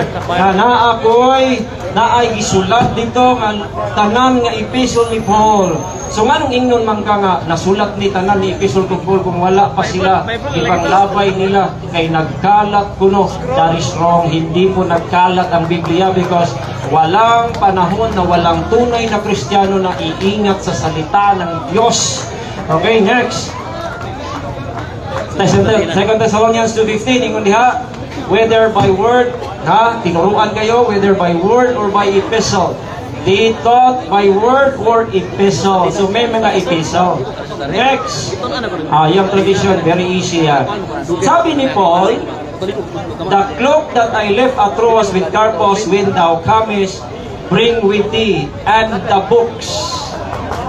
naay gisulat dito nga tanan nga epistle ni Paul. So nganong ingnon man ka nga nasulat ni tanan ni epistle ni Paul kung wala pa sila ipanglabay nila kay nagkalat kuno. That is wrong. Hindi po nagkalat ang Biblia because walang panahon na walang tunay na Kristiyano na iingat sa salita ng Diyos. Okay, next. 2 Thessalonians 2:15, ingon diha, whether by word, tinuruan kayo, whether by word or by epistle. They taught by word or epistle. So may mga epistle. Next, yung tradition, very easy yan. Sabi ni Paul, the cloak that I left at Troas with Carpus, when thou comest, bring with thee, and the books,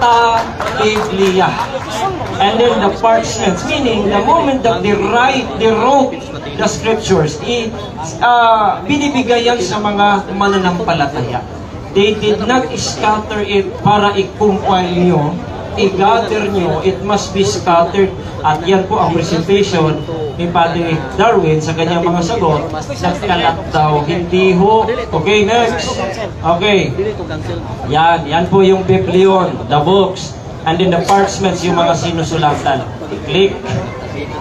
ta Biblia. And then the parchments, meaning the moment that they wrote the scriptures, binibigayan sa mga mananampalataya. They did not scatter it para i-compile nyo, i-gather nyo, it must be scattered. At yan po ang presentation ni Padre Darwin sa kanyang mga sagot, nagkalat daw, hindi ho. Okay, next. Okay. Yan po yung Biblion, the books. And then the parchments, yung mga sinusulatan. Click.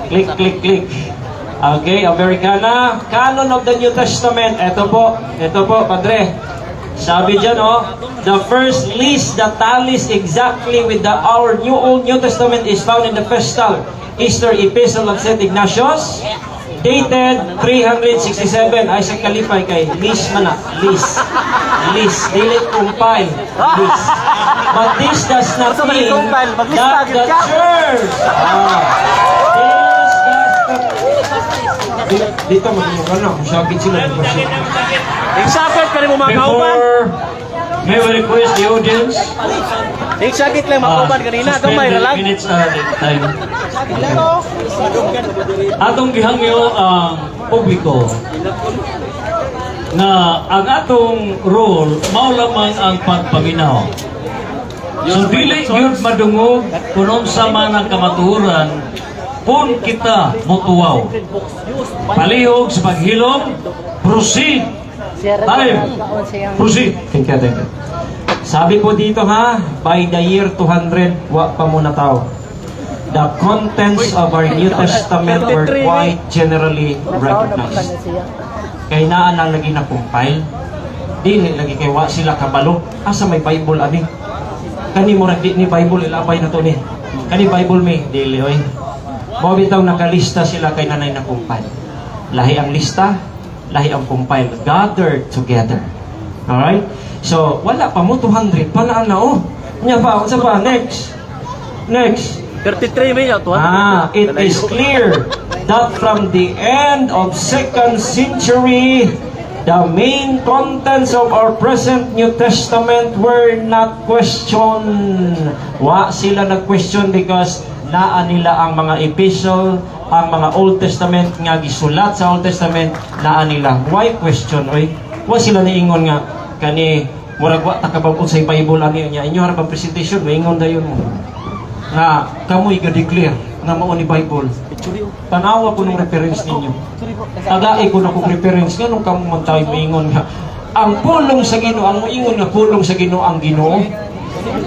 Click, click, click. Okay, Americana. Canon of the New Testament. Ito po, Padre. Sabi dyan, the first list that tallies exactly with our Old New Testament is found in the Festal Easter Epistle of St. Ignatius, dated 367. Ay, sa kalipay kay List man na. List. Dili compile. List. But this does not mean that the church dito magmumukha na. Masyagin sila. Sakit ka rin mo mga kauban. Before, may we request the audience. Sakit lang mga kauban kanina. Gamay na lang. Minutes time. Atong gihangyo ang publiko na ang atong role mao lamang ang pagpaminaw. So dili gyud madungog kung unsa man ang kamatuoran kung kita motuwaw. Palihog sa paghilom, proceed. Time. Proceed. Thank you. Sabi po dito by the year 200, wa pa muna tao. The contents of our New Testament were quite generally recognized. Kaya naan ang lagi na-compile. Dili lagi kay wa sila kabalo. Asa may Bible ani? Kani mo rin ni Bible ilapay na to ni. Kani Bible may dili oy. Mo bitaw nakalista sila kay nanay na-compile. Lahi ang lista, lahi ang compile, gathered together. Alright? So, wala pa mo 200 pala na Nya pa, sa pa next. 33 million. It is clear that from the end of 2nd century, the main contents of our present New Testament were not questioned. Wa sila nag-question because naa nila ang mga epistle, ang mga Old Testament nga gisulat sa Old Testament, naa nila. Why question? Wa sila niingon nga kani murag wa ta kabag sa Bible ani niya. Inyo harap presentation, maingon dayon mo. Na kamoy ga-declare na mao ni Bible. Tanawa ko ng reference ninyo. Tagai ko na kong reference nga nung kamo man tayo maingon nga ang pulong sa Ginoo, ang moingon nga pulong sa Ginoo ang Ginoo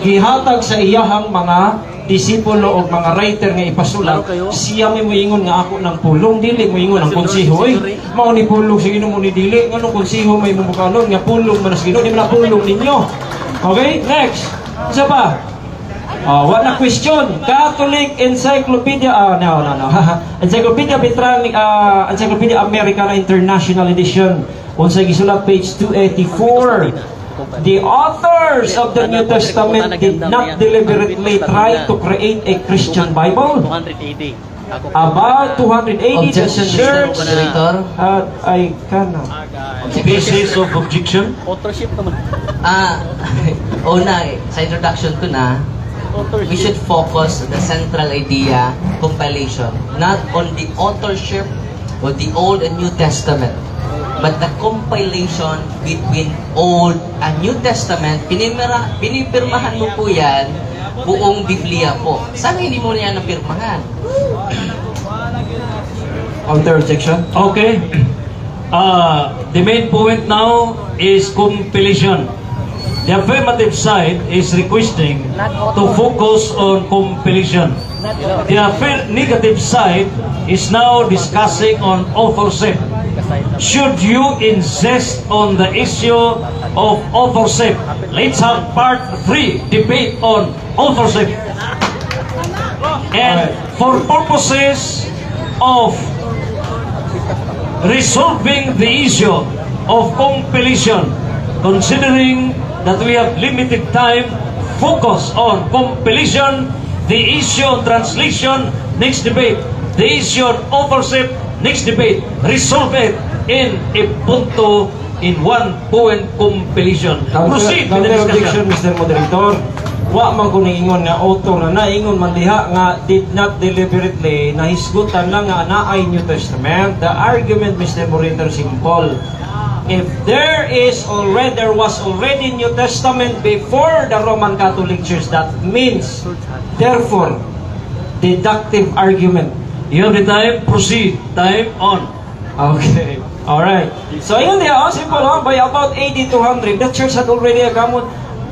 gihatag sa iyahang mga disipulo o mga writer nga ipasulat. Siya may moingon nga ako ng pulong, dili moingon ang konseho. Mao ni pulong sa Ginoo mo ni dili nganong konseho may mumukanon nga pulong man sa Ginoo, di man pulong ninyo. Okay, next. Isa pa. Wala question. Catholic Encyclopedia. No. Encyclopedia Encyclopedia Americana International Edition. Unsay gisulat page 284. The authors of the New Testament did not deliberately try to create a Christian Bible. 280. About 280, the Objection, church Mr. Moderator. I cannot. Basis of objection. Authorship naman. Una, sa introduction ko na, we should focus on the central idea, compilation, not on the authorship of the Old and New Testament, but the compilation between Old and New Testament. Pinipirmahan mo po yan, buong Biblia po. Sana hindi mo na yan napirmahan? Counter objection? Okay. The main point now is compilation. The affirmative side is requesting to focus on compilation. The negative side is now discussing on authorship. Should you insist on the issue of authorship? Let's have part 3 debate on authorship. And for purposes of resolving the issue of compilation, considering that we have limited time, focus on compilation, the issue of translation, next debate, the issue of authorship, next debate, resolve it in a punto, in one point compilation. Proceed with the Counter objection, discussion. Mr. Moderator. Wa man ko niingon nga author na naingon man diha nga did not deliberately nahisgutan lang nga naay New Testament. The argument, Mr. Moderator, simple. If there was already New Testament before the Roman Catholic Church, that means, therefore, deductive argument. You have the time, proceed. Time on. Okay. Alright. So, yun diya, simple by about AD 200, the church had already agamot.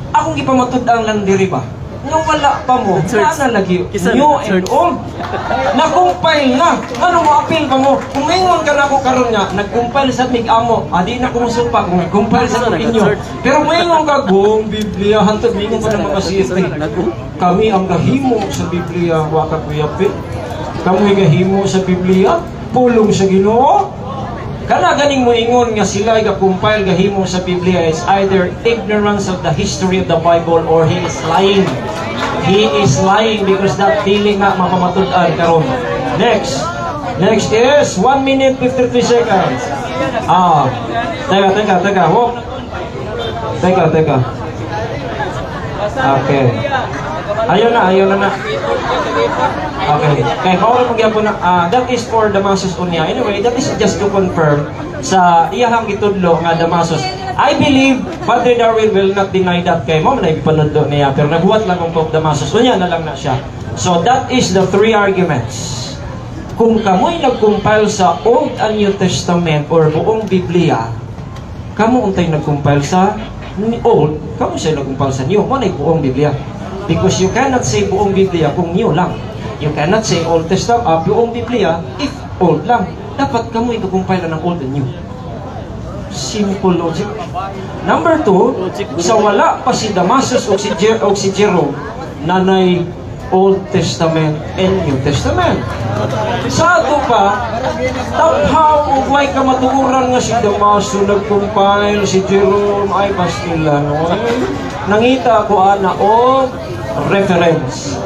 Akong ipamatud ang lang diri ba? nung wala pa mo, Search. na lagi, Kisa- new and search. old. Nakumpile na. Ano mo appeal pa mo? Kung mayroon ka na ako karon nga, nagkumpile sa mig-amo, adi na kumusulpa kung nagkumpile sa inyo. Pero mayroon ka buong Biblia, hantod mingon pa ng mga siyete. Kami ang gahimo sa Biblia, waka Kuya Pit. Kami gahimo sa Biblia, pulong sa Ginoo. Kana ganing mo ingon nga sila ga-compile gahimo sa Biblia is either ignorance of the history of the Bible or he is lying. He is lying because that dili nga mapamatud-an karon. Next. Next is 1 minute 53 seconds. Teka. Whoop. Teka. Okay. Ayun na. Okay. Kaya kung magyapon na, that is for Damasus Unya. Anyway, that is just to confirm sa iyahang itudlo nga Damasus. I believe Father Darwin will not deny that kay mo na ipanundo niya. Pero nabuhat lang ang Pope Damasus Unya na lang na siya. So that is the three arguments. Kung kamo'y nag-compile sa Old and New Testament or buong Biblia, kamo untay nag-compile sa Old, kamo siya nag-compile sa New. Mo na buong Biblia. Because you cannot say buong Biblia kung new lang. You cannot say Old Testament, buong Biblia, if old lang. Dapat kamo ikukumpile ng Old and New. Simple logic. Number 2, sa wala pa si Damasus o si Jerome, nanay Old Testament and New Testament. Sa ato pa, taphaw o may kamatuuran nga si Damaso nag-compile, si Jerome, ay bastila, no? Nangita ko ana o reference.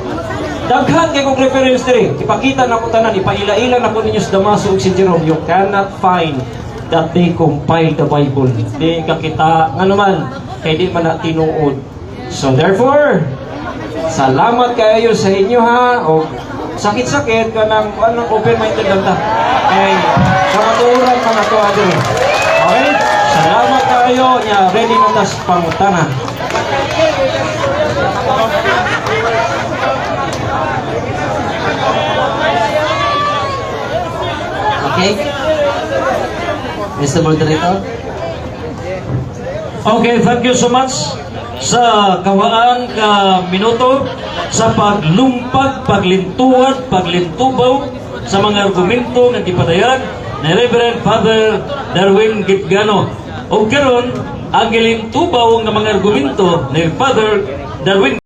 Daghan kay kong reference diri. Ipakita na ko tanan, ipaila-ila na ko ninyo sa Damaso ug si Jerome. You cannot find that they compiled the Bible. Di ka kita, nga naman, kay di man na tinuod. So therefore, salamat kayo sa inyo ha. O sakit-sakit ka ng open-minded lang ta. Kay kamaturan man ato adiri. Okay? Salamat kayo. Ready na tas pangutana. Okay? Mr. Moderator? Okay, thank you so much sa kawaan ka minuto sa paglumpag, paglintuad, paglintubaw sa mga argumento nga gipadayan ni Reverend Father Darwin Gitgano. O karon ang gilintubaw nga mga argumento ni Father Darwin